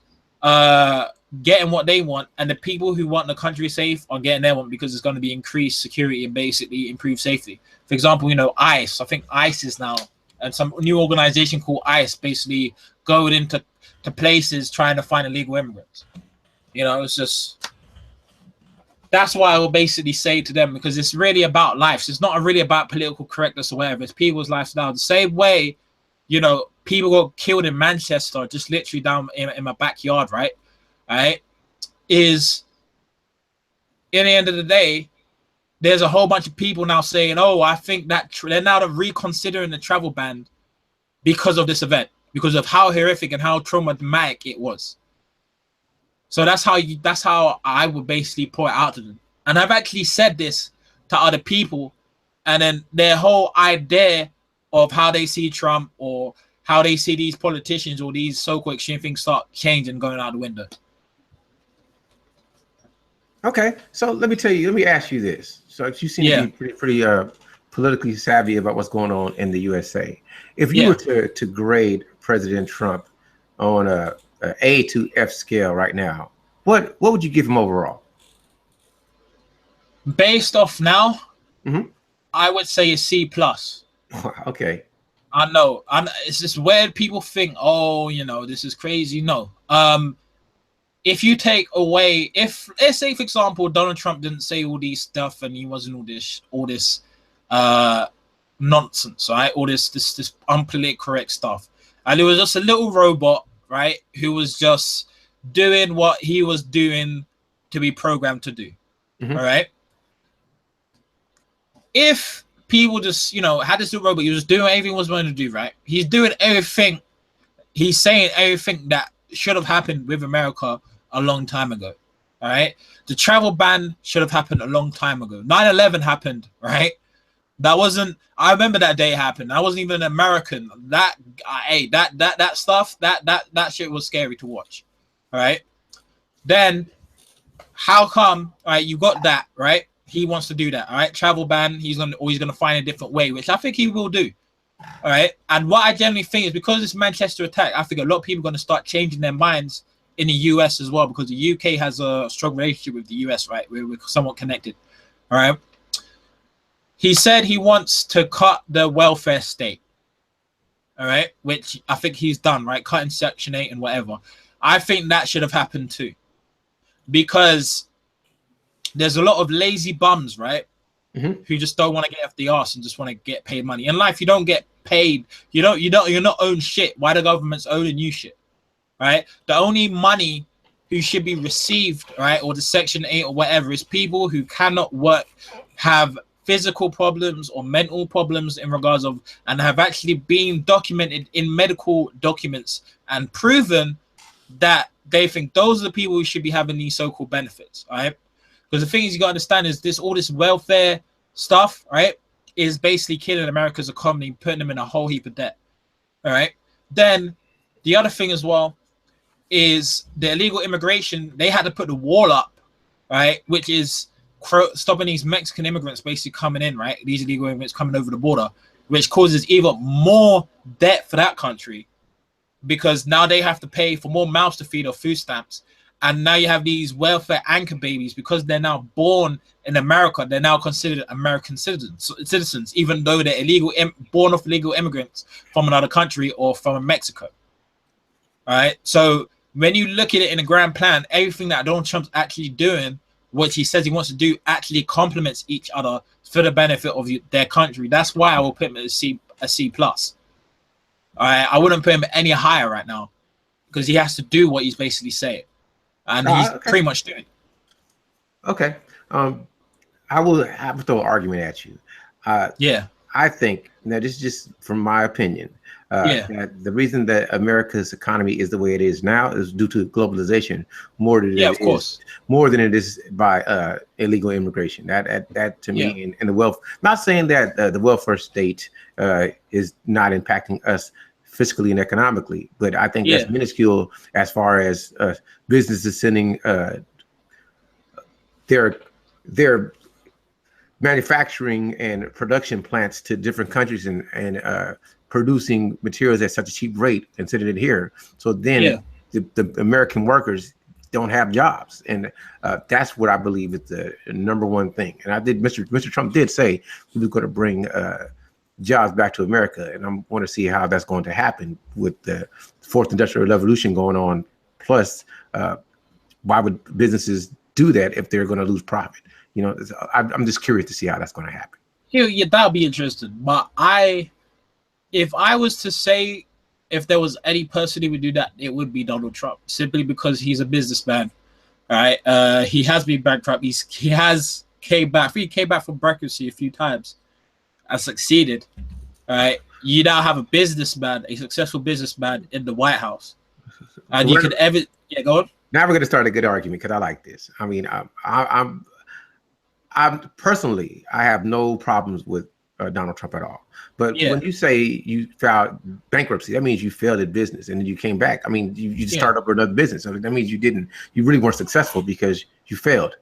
S2: getting what they want, and the people who want the country safe are getting their one because it's going to be increased security and basically improved safety. For example, you know, ICE, I think ICE is now, and some new organization called ICE basically going into places trying to find illegal immigrants. You know, it's just, that's why I will basically say to them, because it's really about lives. It's not really about political correctness or whatever. It's people's lifestyle. The same way, you know, people got killed in Manchester, just literally down in my backyard, right? Is, in the end of the day, there's a whole bunch of people now saying, oh, I think that they're now reconsidering the travel ban because of this event, because of how horrific and how traumatic it was. So that's how I would basically point out to them. And I've actually said this to other people, and then their whole idea of how they see Trump or how they see these politicians or these so-called extreme things start changing, going out the window.
S1: Okay, so let me ask you this. So you seem to be pretty politically savvy about what's going on in the USA. If you were to grade President Trump on a to F scale right now, what would you give him overall?
S2: Based off now, I would say a C plus.
S1: Okay.
S2: I know. It's just weird. People think, oh, you know, this is crazy. No. If you take away, let's say, for example, Donald Trump didn't say all these stuff and he wasn't all this nonsense, right? All this unpolitically correct stuff, and it was just a little robot, right, who was just doing what he was doing to be programmed to do. All right. If people just, you know, had this little robot, he was doing everything he was going to do, right? He's doing everything. He's saying everything that should have happened with America a long time ago. All right. The travel ban should have happened a long time ago. 9/11 happened, right? That wasn't, I remember that day happened. I wasn't even an American. That stuff, that shit was scary to watch. All right. Then how come, all right, you got that, right? He wants to do that. All right. Travel ban. He's gonna find a different way, which I think he will do. All right. And what I generally think is, because this Manchester attack, I think a lot of people are going to start changing their minds in the US as well, because the UK has a strong relationship with the US, right? We're somewhat connected. All right. He said he wants to cut the welfare state. All right. Which I think he's done, right? Cutting Section 8 and whatever. I think that should have happened too, because there's a lot of lazy bums, right? Who just don't want to get off the arse and just want to get paid money. In life, you don't get paid. You're not own shit. Why the government's owning you shit, right? The only money who should be received, right, or the Section 8 or whatever, is people who cannot work, have physical problems or mental problems in regards of, and have actually been documented in medical documents and proven that they think those are the people who should be having these so-called benefits, right? Because the thing is, you got to understand is all this welfare stuff, right, is basically killing America's economy, putting them in a whole heap of debt. All right. Then the other thing as well is the illegal immigration. They had to put the wall up, right, which is stopping these Mexican immigrants basically coming in, right? These illegal immigrants coming over the border, which causes even more debt for that country, because now they have to pay for more mouths to feed or food stamps. And now you have these welfare anchor babies, because they're now born in America. They're now considered American citizens, even though they're born of illegal immigrants from another country or from Mexico. All right. So when you look at it in a grand plan, everything that Donald Trump's actually doing, what he says he wants to do, actually complements each other for the benefit of their country. That's why I will put him at a C plus. All right. I wouldn't put him any higher right now, because he has to do what he's basically saying, and he's
S1: Okay.
S2: pretty much doing.
S1: Okay. I will have to throw an argument at you.
S2: Yeah.
S1: I think, now this is just from my opinion, that the reason that America's economy is the way it is now is due to globalization more than
S2: Yeah, of course.
S1: more than it is by illegal immigration. That to me, and the wealth. Not saying that the welfare state is not impacting us fiscally and economically, but I think that's minuscule as far as businesses sending their manufacturing and production plants to different countries and producing materials at such a cheap rate and sending it here. So then the American workers don't have jobs, and that's what I believe is the number one thing. And Mr. Trump did say he was going to bring jobs back to America, and I want to see how that's going to happen with the fourth industrial revolution going on. Plus, why would businesses do that if they're going to lose profit? You know, I'm just curious to see how that's going to happen.
S2: Yeah, that'll be interesting. But if I was to say if there was any person who would do that, it would be Donald Trump, simply because he's a businessman. All right, he has been bankrupt. He came back. I think he came back from bankruptcy a few times and succeeded. All right, you now have a businessman, a successful businessman in the White House, and you could go on.
S1: Now we're going to start a good argument because I like this. I mean, I'm personally, I have no problems with Donald Trump at all. But when you say you filed bankruptcy, that means you failed at business and then you came back. I mean, you start up another business. So that means you really weren't successful because you failed.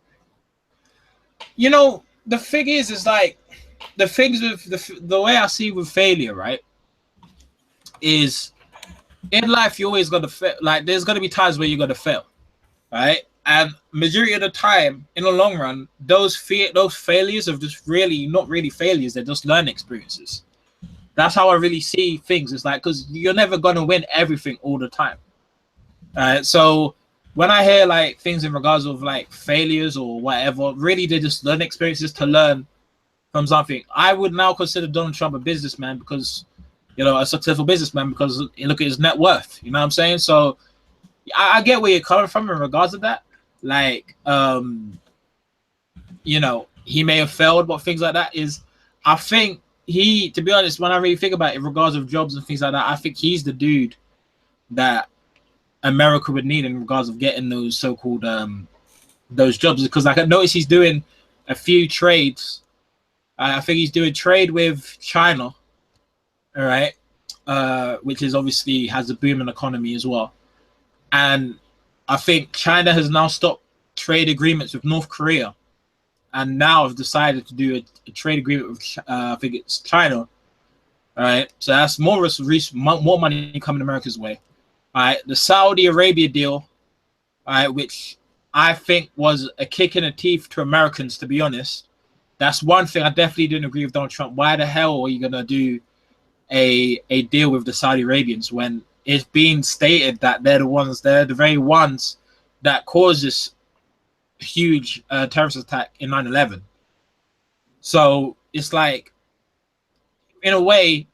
S2: You know, the thing is like the things with the way I see with failure, right, is in life you're always gonna fail. Like there's gonna be times where you're gonna fail, right? And majority of the time, in the long run, those failures are just really not really failures. They're just learning experiences. That's how I really see things. It's like, because you're never gonna win everything all the time. So when I hear like things in regards of like failures or whatever, really they're just learning experiences to learn from something. I would now consider Donald Trump a businessman because, you know, a successful businessman because look at his net worth. You know what I'm saying? So I get where you're coming from in regards to that. Like, you know, he may have failed, but things like that is, I think to be honest, when I really think about it in regards of jobs and things like that, I think he's the dude that America would need in regards of getting those so-called those jobs. Because like I noticed he's doing a few trades. I think he's doing trade with China, all right, which is obviously has a booming economy as well. And I think China has now stopped trade agreements with North Korea, and now have decided to do a trade agreement with I think it's China. All right, so that's more money coming America's way. All right, the Saudi Arabia deal, all right, which I think was a kick in the teeth to Americans, to be honest. That's one thing I definitely didn't agree with Donald Trump. Why the hell are you gonna do a deal with the Saudi Arabians when it's being stated that they're the very ones that caused this huge terrorist attack in 9/11. So it's like, in a way,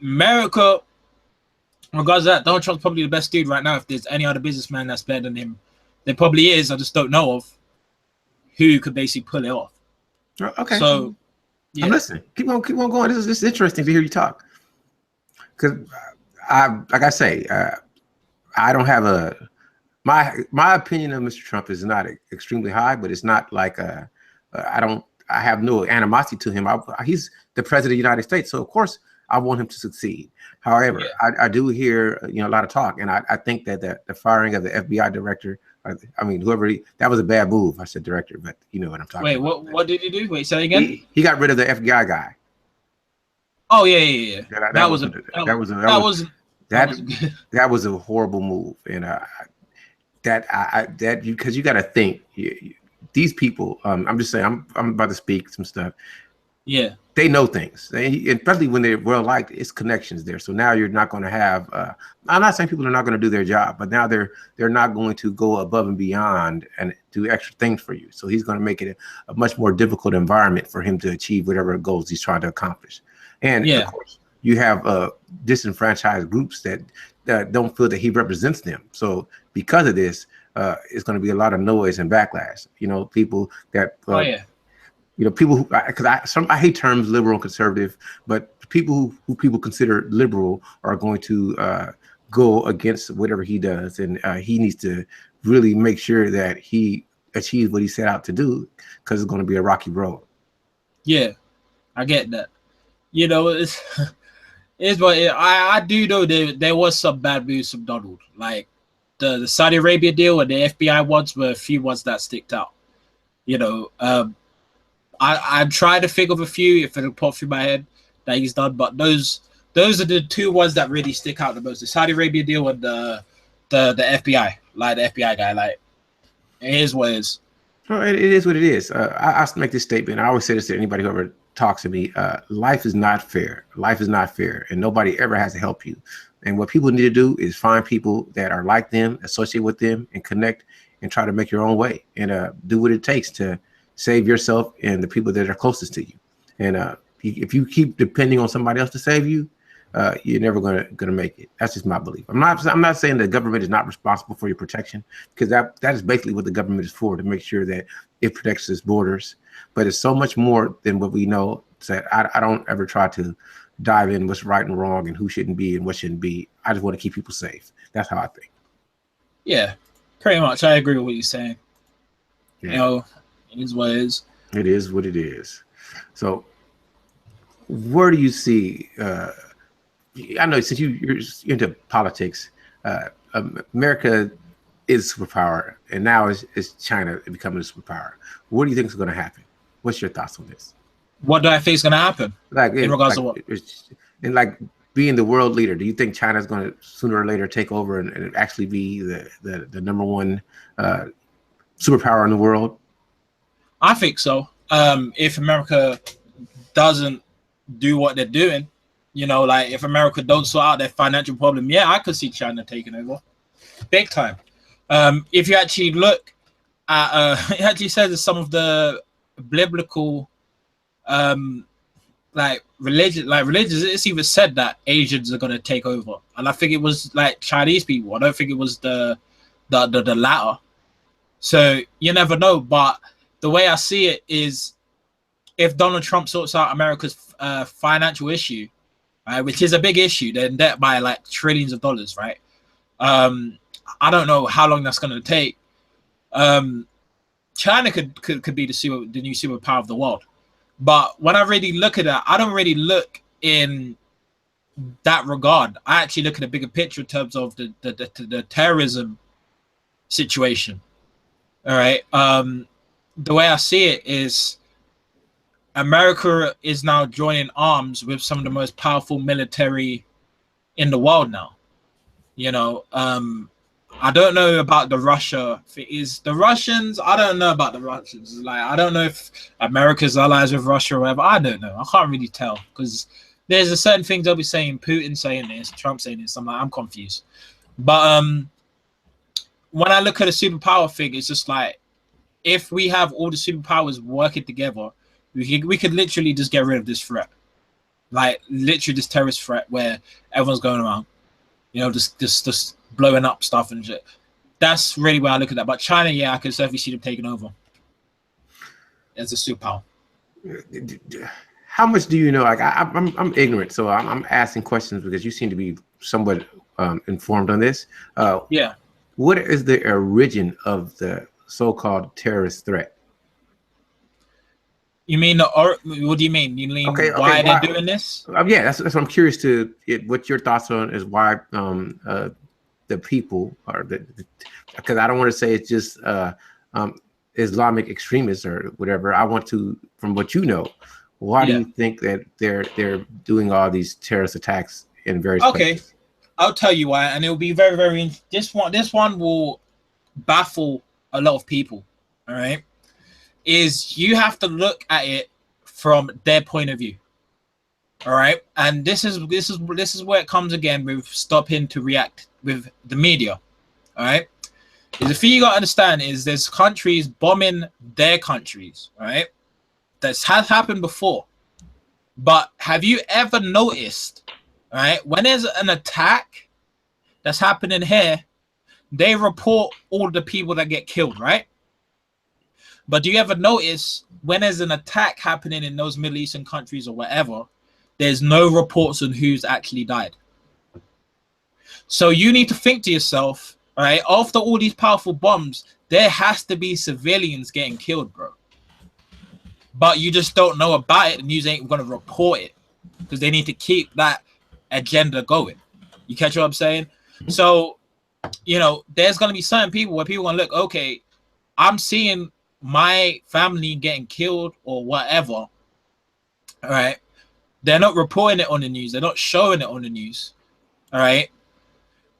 S2: America, regards to that, Donald Trump's probably the best dude right now. If there's any other businessman that's better than him, there probably is. I just don't know of who could basically pull it off.
S1: Okay.
S2: So
S1: I'm listening. Keep on going. This is interesting to hear you talk. Because like I say, I don't have my opinion of Mr. Trump is not extremely high, but it's not like I have no animosity to him. He's the president of the United States, so of course I want him to succeed. However, I do hear a lot of talk, and I think that the firing of the FBI director, I mean that was a bad move. I said director, but you know what I'm talking about.
S2: Wait, what did he do? Wait, say that again.
S1: He got rid of the FBI guy.
S2: Oh yeah. That
S1: was a horrible move, and because you got to think these people. I'm just saying, I'm about to speak some stuff.
S2: Yeah,
S1: they know things, especially when they're well liked. It's connections there. So now you're not going to have. I'm not saying people are not going to do their job, but now they're not going to go above and beyond and do extra things for you. So he's going to make it a much more difficult environment for him to achieve whatever goals he's trying to accomplish. And of course, you have disenfranchised groups that don't feel that he represents them. So because of this, it's going to be a lot of noise and backlash. You know, people that
S2: Oh yeah.
S1: you know, people who, because I hate terms liberal and conservative, but people who people consider liberal are going to go against whatever he does, and he needs to really make sure that he achieves what he set out to do, because it's going to be a rocky road.
S2: Yeah, I get that. You know, it's what I do know. There was some bad moves from Donald, like the Saudi Arabia deal and the FBI ones were a few ones that sticked out. You know, I'm trying to think of a few if it'll pop through my head that he's done, but those are the two ones that really stick out the most: the Saudi Arabia deal and the FBI, like the FBI guy. Like, it is what it is.
S1: Well, it is what it is. I make this statement. I always say this to anybody who ever talks to me. Life is not fair. Life is not fair, and nobody ever has to help you. And what people need to do is find people that are like them, associate with them, and connect, and try to make your own way, and do what it takes to save yourself and the people that are closest to you. And if you keep depending on somebody else to save you, you're never gonna make it. That's just my belief. I'm not saying the government is not responsible for your protection, because that is basically what the government is for, to make sure that it protects its borders. But it's so much more than what we know. That I don't ever try to dive in what's right and wrong and who shouldn't be and what shouldn't be. I just want to keep people safe. That's how I think.
S2: Yeah, pretty much. I agree with what you're saying.
S1: Yeah.
S2: You know, it is what it is.
S1: It is what it is. So, where do you see? I know since you're into politics, America is a superpower, and now it's China becoming a superpower. What do you think is going to happen? What's your thoughts on this?
S2: What do I think is going to happen?
S1: Like
S2: in regards to what?
S1: And like being the world leader, do you think China is going to sooner or later take over and actually be the number one superpower in the world?
S2: I think so. If America doesn't do what they're doing, you know, like if America don't sort out their financial problem, yeah, I could see China taking over, big time. If you actually look at, it actually says some of the biblical, religions. It's even said that Asians are gonna take over, and I think it was like Chinese people. I don't think it was the latter. So you never know, but the way I see it is, if Donald Trump sorts out America's financial issue, right, which is a big issue, they're in debt by like trillions of dollars, right? I don't know how long that's going to take. China could be the new superpower of the world, but when I really look at that, I don't really look in that regard. I actually look at the bigger picture in terms of the terrorism situation. All right. The way I see it is, America is now joining arms with some of the most powerful military in the world now. You know, I don't know about the Russia. If it is the Russians, I don't know about the Russians. Like, I don't know if America's allies with Russia or whatever. I don't know. I can't really tell, because there's a certain things they'll be saying. Putin saying this, Trump saying this. I'm confused. But when I look at a superpower thing, it's just like, if we have all the superpowers working together, we could literally just get rid of this threat. Like, literally this terrorist threat where everyone's going around, you know, just blowing up stuff and shit. That's really where I look at that. But China, yeah, I can certainly see them taking over as a superpower.
S1: How much do you know? Like, I'm ignorant, so I'm asking questions because you seem to be somewhat informed on this.
S2: Yeah.
S1: What is the origin of the so-called terrorist threat?
S2: You mean what do you mean? You mean why they're doing this?
S1: Yeah, that's what I'm curious to. What your thoughts on is why the people are because I don't want to say it's just Islamic extremists or whatever. I want to, from what you know, why do you think that they're doing all these terrorist attacks in various places?
S2: I'll tell you why, and it'll be very, very. This one will baffle a lot of people. All right, is you have to look at it from their point of view. All right, and this is where it comes again with stopping to react with the media. All right, is the thing you gotta understand is there's countries bombing their countries. All right, this has happened before, but have you ever noticed? All right, when there's an attack, that's happening here, they report all the people that get killed, right? But do you ever notice when there's an attack happening in those Middle Eastern countries or whatever, there's no reports on who's actually died? So you need to think to yourself, all right, after all these powerful bombs, there has to be civilians getting killed, bro. But you just don't know about it. The news ain't going to report it because they need to keep that agenda going. You catch what I'm saying? So, you know, there's going to be certain people where people are going to look, okay, I'm seeing my family getting killed or whatever. All right. They're not reporting it on the news. They're not showing it on the news. All right.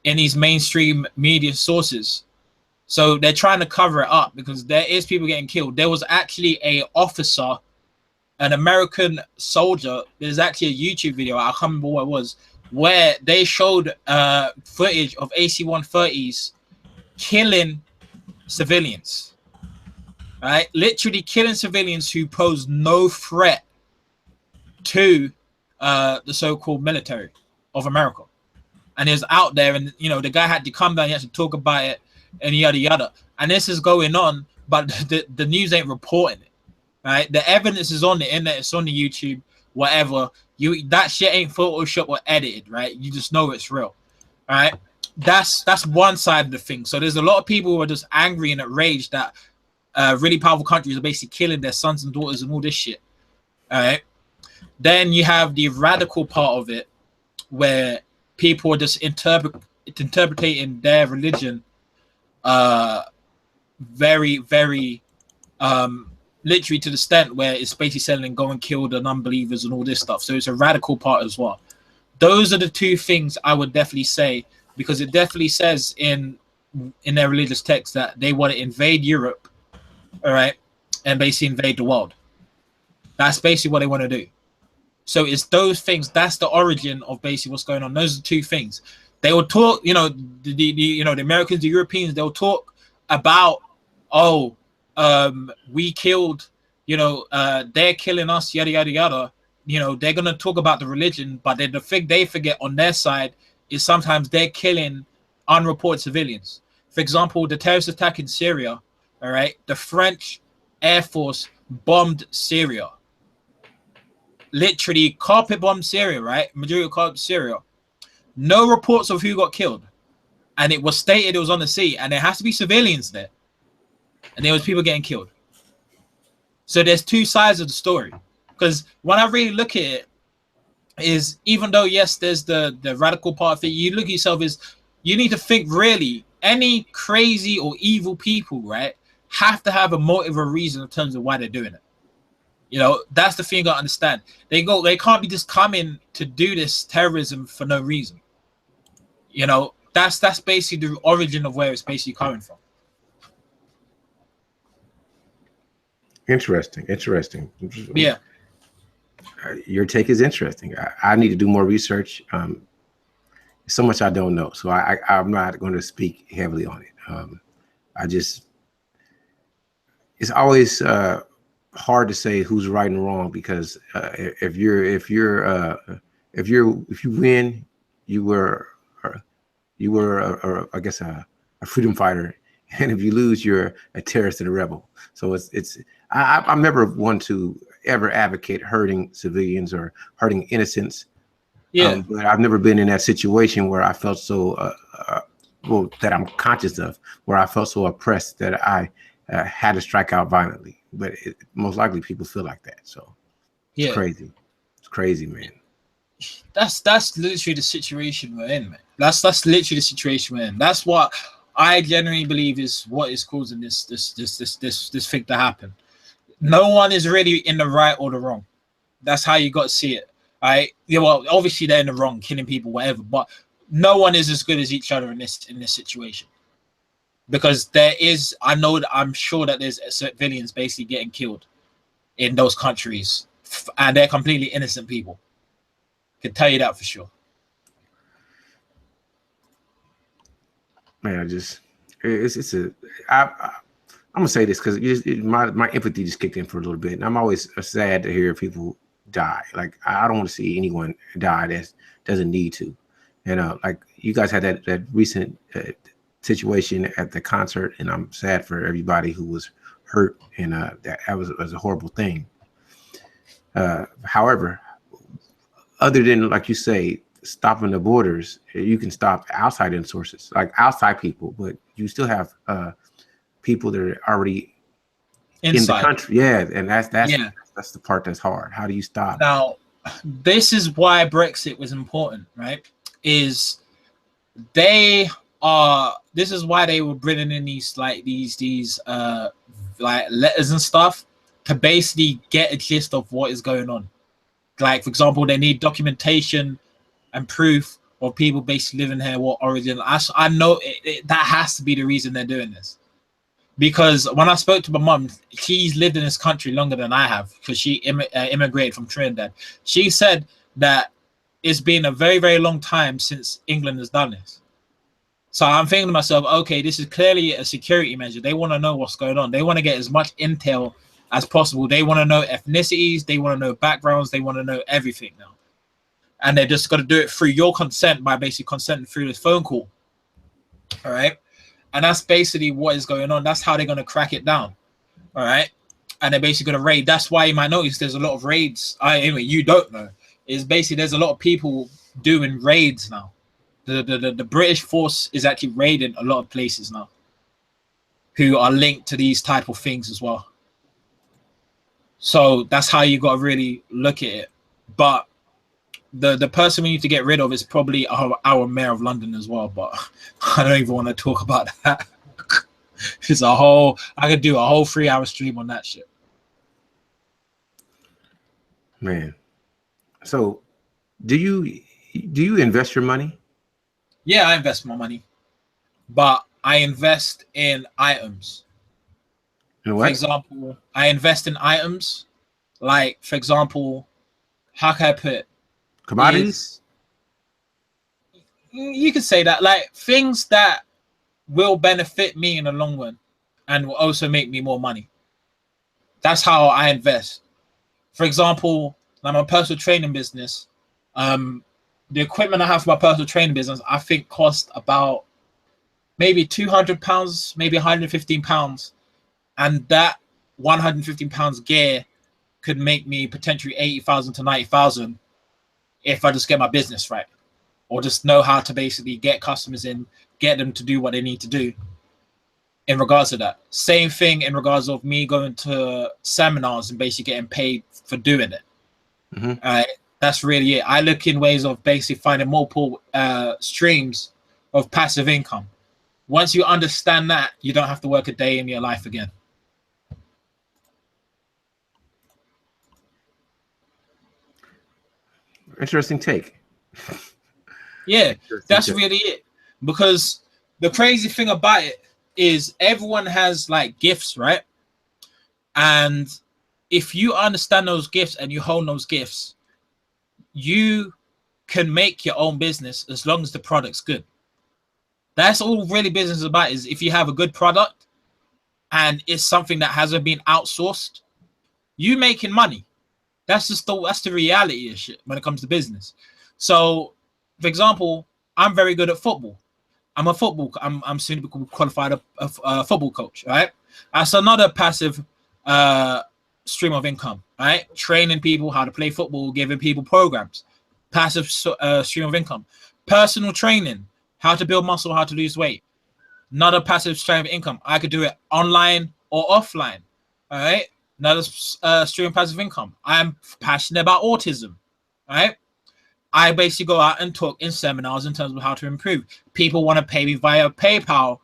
S2: In these mainstream media sources. So they're trying to cover it up because there is people getting killed. There was actually a officer, an American soldier. There's actually a YouTube video, I can't remember what it was, where they showed footage of AC-130s killing civilians. Right? Literally killing civilians who pose no threat to the so-called military of America. And it was out there, and you know, the guy had to come down, he had to talk about it, and yada yada. And this is going on, but the news ain't reporting it. Right? The evidence is on the internet, it's on the YouTube, whatever. That shit ain't Photoshop or edited, right? You just know it's real. Right? That's one side of the thing. So there's a lot of people who are just angry and outraged that really powerful countries are basically killing their sons and daughters and all this shit. All right. Then you have the radical part of it, where people are just interpreting their religion very, very literally to the extent where it's basically saying go and kill the non-believers and all this stuff. So it's a radical part as well. Those are the two things I would definitely say, because it definitely says in their religious text that they want to invade Europe, all right, and basically invade the world. That's basically what they want to do. So it's those things. That's the origin of basically what's going on. Those are two things. They will talk, you know, the Americans, the Europeans. They'll talk about, we killed, you know, they're killing us, yada yada yada. You know, they're gonna talk about the religion, but the thing they forget on their side is sometimes they're killing unreported civilians. For example, the terrorist attack in Syria. All right, the French Air Force bombed Syria. Literally carpet bombed Syria, right? Majority of carpet Syria. No reports of who got killed. And it was stated it was on the sea. And there has to be civilians there. And there was people getting killed. So there's two sides of the story. Because when I really look at it, is even though, yes, there's the radical part of it, you look at yourself as, you need to think really, any crazy or evil people, right, have to have a motive or reason in terms of why they're doing it. You know, that's the thing you got to understand. They can't be just coming to do this terrorism for no reason. You know, that's basically the origin of where it's basically coming from.
S1: Interesting.
S2: Yeah.
S1: Your take is interesting. I need to do more research. So much I don't know, so I'm not going to speak heavily on it. It's always hard to say who's right and wrong, because if you win, you were I guess a freedom fighter, and if you lose, you're a terrorist and a rebel. So I'm never one to ever advocate hurting civilians or hurting innocents.
S2: Yeah.
S1: But I've never been in that situation where I felt so that I'm conscious of, where I felt so oppressed that I had to strike out violently. But most likely people feel like that. So it's crazy. It's crazy, man.
S2: That's literally the situation we're in, man. That's literally the situation we're in. That's what I genuinely believe is what is causing this thing to happen. No one is really in the right or the wrong. That's how you got to see it. Right? Yeah, well, obviously they're in the wrong, killing people, whatever, but no one is as good as each other in this situation. Because I'm sure that there's civilians basically getting killed in those countries, and they're completely innocent people. Can tell you that for sure.
S1: Man, I'm gonna say this because my empathy just kicked in for a little bit, and I'm always sad to hear people die. Like, I don't want to see anyone die that doesn't need to. And like you guys had that recent situation at the concert, and I'm sad for everybody who was hurt, and that was a horrible thing. However, other than, like you say, stopping the borders, you can stop outside sources, like outside people, but you still have people that are already in the
S2: Inside.
S1: country. Yeah, and
S2: Yeah.
S1: that's the part that's hard. How do you stop?
S2: Now, this is why Brexit was important, right? Is they are. This is why they were bringing in these like letters and stuff to basically get a gist of what is going on. Like, for example, they need documentation and proof of people basically living here, what origin. I know that has to be the reason they're doing this. Because when I spoke to my mum, she's lived in this country longer than I have because she immigrated from Trinidad. She said that it's been a very, very long time since England has done this. So I'm thinking to myself, okay, this is clearly a security measure. They want to know what's going on. They want to get as much intel as possible. They want to know ethnicities. They want to know backgrounds. They want to know everything now. And they're just going to do it through your consent by basically consenting through this phone call. All right. And that's basically what is going on. That's how they're going to crack it down. All right. And they're basically going to raid. That's why you might notice there's a lot of raids. Anyway, you don't know. Is basically there's a lot of people doing raids now. The British force is actually raiding a lot of places now who are linked to these type of things as well. So that's how you got to really look at it. But the person we need to get rid of is probably our mayor of London as well. But I don't even want to talk about that. It's I could do a whole 3-hour stream on that shit.
S1: Man. So do you invest your money?
S2: Yeah, I invest my money, but I invest in items.
S1: In what?
S2: For example, I invest in items like, for example, how can I put it?
S1: Commodities?
S2: You could say that, like things that will benefit me in the long run and will also make me more money. That's how I invest. For example, like my personal training business, the equipment I have for my personal training business, I think cost about maybe £200, maybe £115. And that £115 gear could make me potentially 80,000 to 90,000 if I just get my business right, or just know how to basically get customers in, get them to do what they need to do in regards to that. Same thing in regards of me going to seminars and basically getting paid for doing it. Mm-hmm. That's really it. I look in ways of basically finding multiple streams of passive income. Once you understand that, you don't have to work a day in your life again.
S1: Interesting take.
S2: Yeah, that's really it. Because the crazy thing about it is everyone has like gifts, right? And if you understand those gifts and you hone those gifts, you can make your own business as long as the product's good. That's all really business is about, is if you have a good product and it's something that hasn't been outsourced, you making money. That's the reality of shit when it comes to business. So, for example, I'm very good at football. I'm soon to be qualified a football coach, right? That's another passive stream of income, right? Training people how to play football, giving people programs, passive stream of income. Personal training, how to build muscle, how to lose weight, another passive stream of income. I could do it online or offline, all right? Another stream of passive income. I'm passionate about autism, right? I basically go out and talk in seminars in terms of how to improve. People want to pay me via PayPal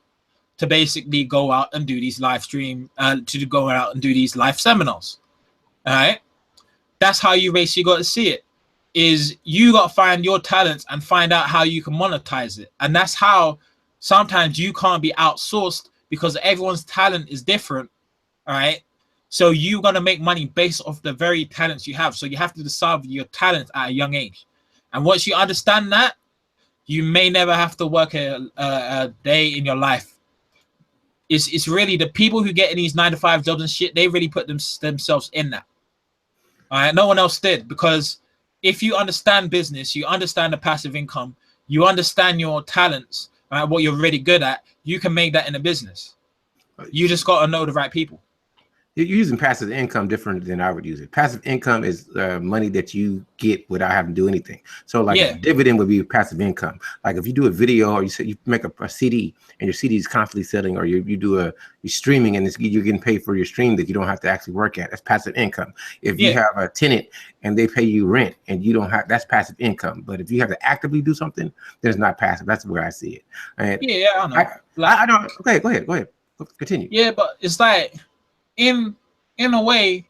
S2: to basically go out and do these live stream, to go out and do these live seminars. All right. That's how you basically got to see it, is you got to find your talents and find out how you can monetize it. And that's how sometimes you can't be outsourced, because everyone's talent is different. All right. So you're going to make money based off the very talents you have. So you have to decide your talents at a young age. And once you understand that, you may never have to work a day in your life. It's really the people who get in these 9-to-5 jobs and shit, they really put themselves in that. All right, no one else did, because if you understand business, you understand the passive income, you understand your talents, right? What you're really good at, you can make that in a business. You just got to know the right people.
S1: You're using passive income different than I would use it. Passive income is money that you get without having to do anything. So like a dividend would be passive income. Like if you do a video or you say you make a CD and your CD is constantly selling, or you do you're streaming and you're getting paid for your stream that you don't have to actually work at. That's passive income. If you have a tenant and they pay you rent and you don't have, that's passive income. But if you have to actively do something, then it's not passive. That's the way I see it. And
S2: I know.
S1: I don't. Okay, go ahead. Continue.
S2: Yeah, but it's like, in a way,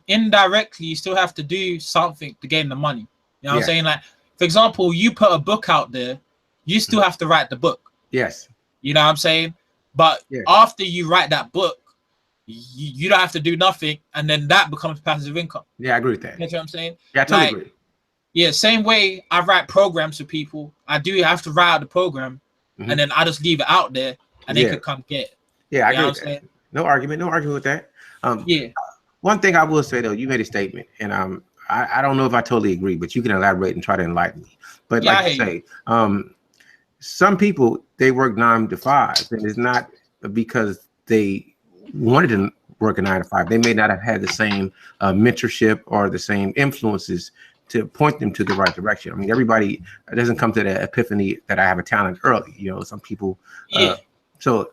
S2: indirectly, you still have to do something to gain the money. You know what I'm saying? Like, for example, you put a book out there, you still have to write the book.
S1: Yes.
S2: You know what I'm saying? But after you write that book, you don't have to do nothing, and then that becomes passive income.
S1: Yeah, I agree with that.
S2: You know what I'm saying?
S1: Yeah, I totally agree.
S2: Yeah, same way I write programs for people. I do have to write out the program, and then I just leave it out there, and they could come get it.
S1: Yeah, I agree with that. No argument with that. One thing I will say though, you made a statement, and I don't know if I totally agree, but you can elaborate and try to enlighten me. But like you say, some people, they work 9 to 5, and it's not because they wanted to work a 9 to 5. They may not have had the same mentorship or the same influences to point them to the right direction. I mean, everybody doesn't come to the epiphany that I have a talent early. You know, some people. So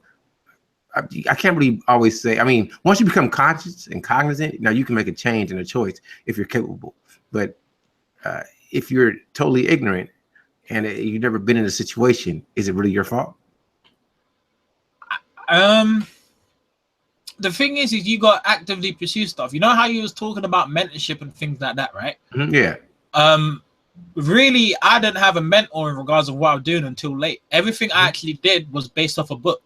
S1: I can't really always say. I mean, once you become conscious and cognizant, now you can make a change and a choice if you're capable. But if you're totally ignorant and you've never been in a situation, is it really your fault?
S2: The thing is you got to actively pursue stuff. You know how you was talking about mentorship and things like that, right?
S1: Yeah.
S2: Really, I didn't have a mentor in regards of what I'm doing until late. Everything I actually did was based off a book.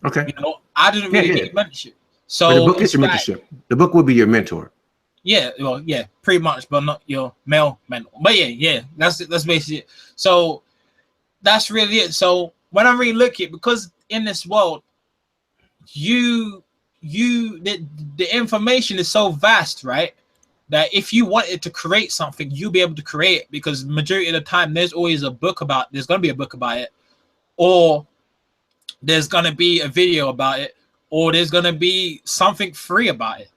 S1: Okay.
S2: You know, I didn't really need mentorship. So
S1: but the book is your mentorship. The book would be your mentor.
S2: Yeah, well, yeah, pretty much, but not your male mentor. But yeah, that's basically it. So that's really it. So when I really look at it, because in this world, the information is so vast, right? That if you wanted to create something, you'll be able to create it, because majority of the time there's always there's going to be a book about it, or there's going to be a video about it, or there's going to be something free about it.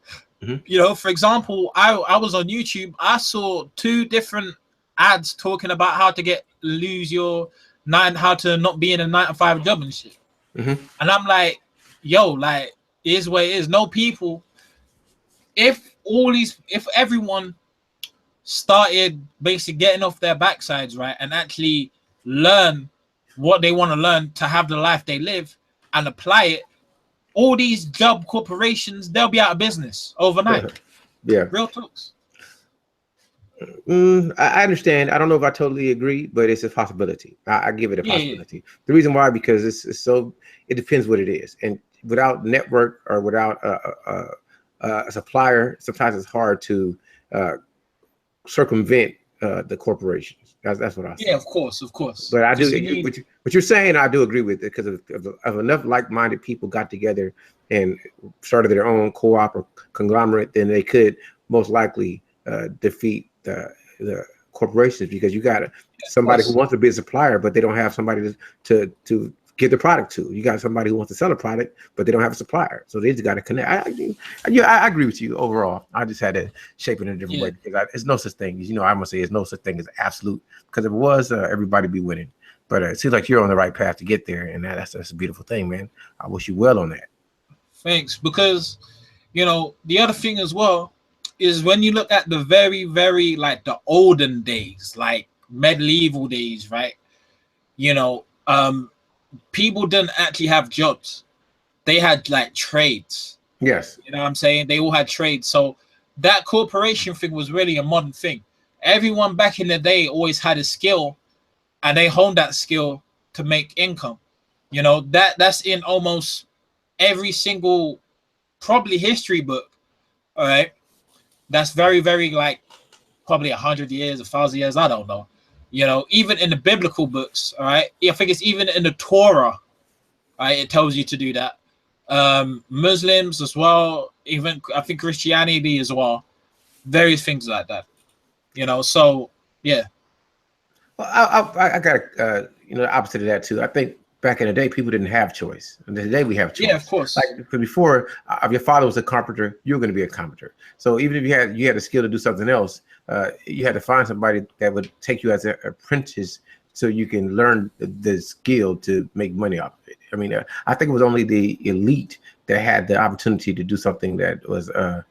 S2: You know, for example, I was on YouTube. I saw 2 different ads talking about how to how to not be in a 9 to 5 job and shit. And I'm like, yo, like, it is what it is. No people, if everyone started basically getting off their backsides, right, and actually learn what they want to learn to have the life they live and apply it, all these job corporations, they'll be out of business overnight.
S1: Yeah.
S2: Real talks.
S1: I understand. I don't know if I totally agree, but it's a possibility. I give it a possibility. The reason why, because it depends what it is. And without network or without a supplier, sometimes it's hard to circumvent the corporations. That's what I say.
S2: Yeah, of course.
S1: But I do what you're saying. I do agree with it, because of enough like-minded people got together and started their own co-op or conglomerate, then they could most likely defeat the corporations, because you got somebody who wants to be a supplier, but they don't have somebody to get the product to. You got somebody who wants to sell a product, but they don't have a supplier. So they just got to connect. I agree with you overall. I just had to shape it in a different way, because it's no such thing as, I'm gonna say, it's no such thing as absolute, because if it was, everybody be winning. But it seems like you're on the right path to get there, and that's a beautiful thing, man. I wish you well on that.
S2: Thanks, because the other thing as well is when you look at the very, very, like, the olden days, like medieval days, right? People didn't actually have jobs. They had like trades.
S1: Yes.
S2: You know what I'm saying? They all had trades. So that corporation thing was really a modern thing. Everyone back in the day always had a skill, and they honed that skill to make income. That's in almost every single probably history book. All right. That's very, very, like, probably 100 years, 1,000 years. I don't know. Even in the biblical books, all right. I think it's even in the Torah, right? It tells you to do that. Muslims as well, even I think Christianity as well, various things like that. So yeah.
S1: Well, I got opposite of that too. I think back in the day, people didn't have choice, and today we have
S2: Yeah, of
S1: choice.
S2: course.
S1: Like before, if your father was a carpenter, you were going to be a carpenter. So even if you had a skill to do something else, you had to find somebody that would take you as an apprentice, so you can learn the skill to make money off of it. I mean, I think it was only the elite that had the opportunity to do something that was uh,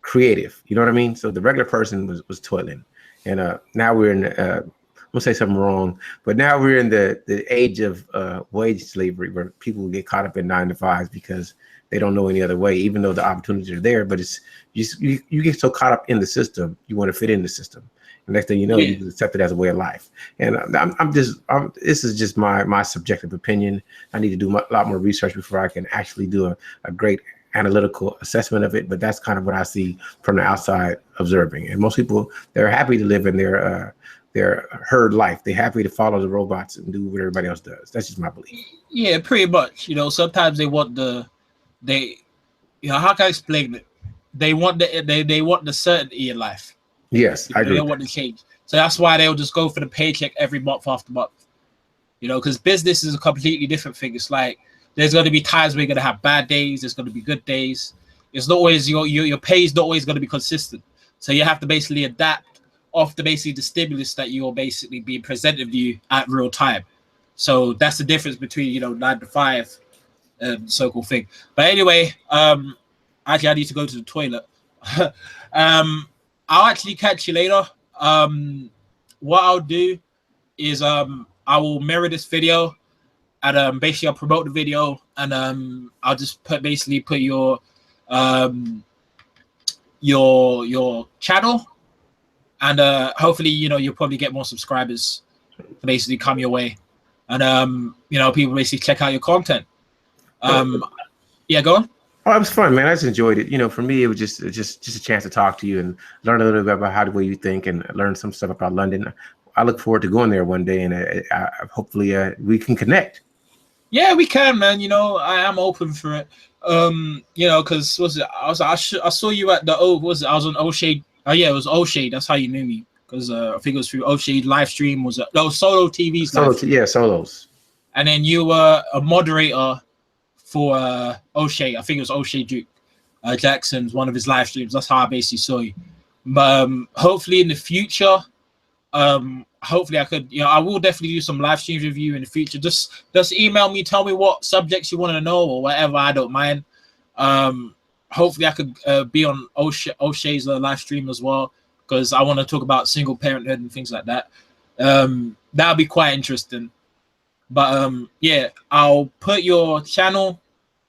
S1: creative. You know what I mean? So the regular person was toiling, and now we're in. I'm gonna say something wrong, but now we're in the age of wage slavery, where people get caught up in 9 to 5s because they don't know any other way, even though the opportunities are there. But it's you get so caught up in the system, you want to fit in the system. And next thing you know,
S2: Yeah.
S1: you accept it as a way of life. And this is just my subjective opinion. I need to do a lot more research before I can actually do a great analytical assessment of it, but that's kind of what I see from the outside observing. And most people, they're happy to live in their herd life. They're happy to follow the robots and do what everybody else does. That's just my belief.
S2: Yeah, pretty much. Sometimes they how can I explain it? They want they want the certainty in life.
S1: Yes, I
S2: They
S1: agree
S2: don't
S1: with
S2: want
S1: that.
S2: to change. So that's why they'll just go for the paycheck every month after month. Because business is a completely different thing. It's like there's going to be times where you're going to have bad days. There's going to be good days. It's not always your pay is not always going to be consistent. So you have to basically adapt off the stimulus that you're basically being presented to you at real time. So that's the difference between 9 to 5 and so-called thing. But anyway, actually I need to go to the toilet. I'll actually catch you later. What I'll do is I will mirror this video and basically I'll promote the video and I'll just put um your channel and hopefully you'll probably get more subscribers to basically come your way and people basically check out your content. Yeah, go on.
S1: Oh, it was fun, man. I just enjoyed it. For me, it was just a chance to talk to you and learn a little bit about how the way you think and learn some stuff about London. I look forward to going there one day, and hopefully we can connect.
S2: Yeah, we can, man. I am open for it. Because I saw you at the I was on O'Shea. Oh yeah, it was O'Shea. That's how you knew me. Because I think it was through O'Shea live stream. Solo TV's live stream.
S1: Yeah, solos.
S2: And then you were a moderator for O'Shea. I think it was O'Shea Duke Jackson's one of his live streams. That's how I basically saw you. But hopefully in the future, hopefully I could, I will definitely do some live streams with you in the future. Just email me, tell me what subjects you want to know or whatever. I don't mind. Hopefully I could be on O'Shea's live stream as well because I want to talk about single parenthood and things like that. That'll be quite interesting. But yeah, I'll put your channel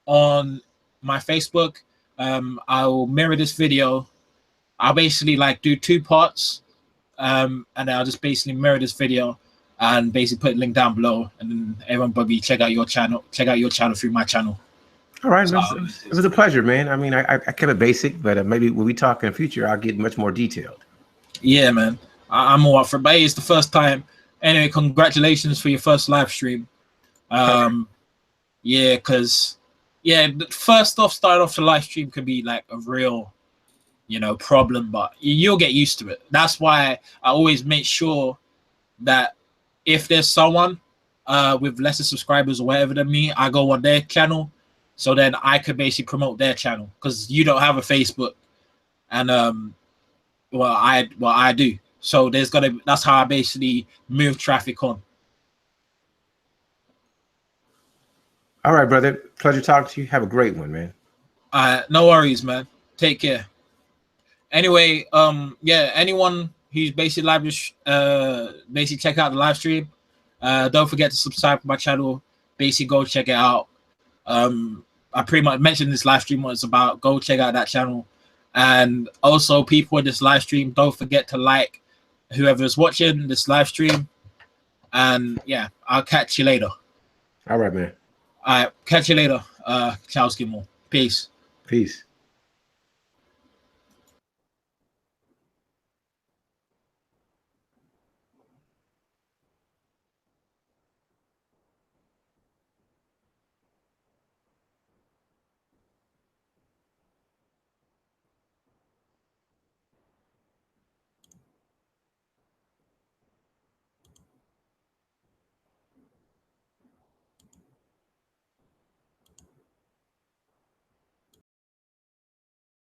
S2: on my Facebook. I'll mirror this video. I'll basically do 2 parts. And then I'll just basically mirror this video and basically put a link down below, and then everyone probably check out your channel through my channel.
S1: All right, so, it was a pleasure, man. I mean, I kept it basic, but maybe when we talk in the future, I'll get much more detailed.
S2: Yeah, man, I'm all up for it. But it's the first time. Anyway, congratulations for your first live stream. Yeah, because first off, starting off the live stream could be like a real problem, but you'll get used to it. That's why I always make sure that if there's someone with lesser subscribers or whatever than me, I go on their channel so then I could basically promote their channel because you don't have a Facebook and I do. So that's how I basically move traffic on.
S1: All right, brother. Pleasure talking to you. Have a great one, man.
S2: No worries, man. Take care. Anyway, yeah, anyone who's basically basically check out the live stream. Don't forget to subscribe to my channel. Basically, go check it out. I pretty much mentioned this live stream what it's about. Go check out that channel. And also, people in this live stream, don't forget to like whoever's watching this live stream. And yeah, I'll catch you later.
S1: All right, man.
S2: All right, catch you later. Ciao, Skimo. Peace.
S1: Peace.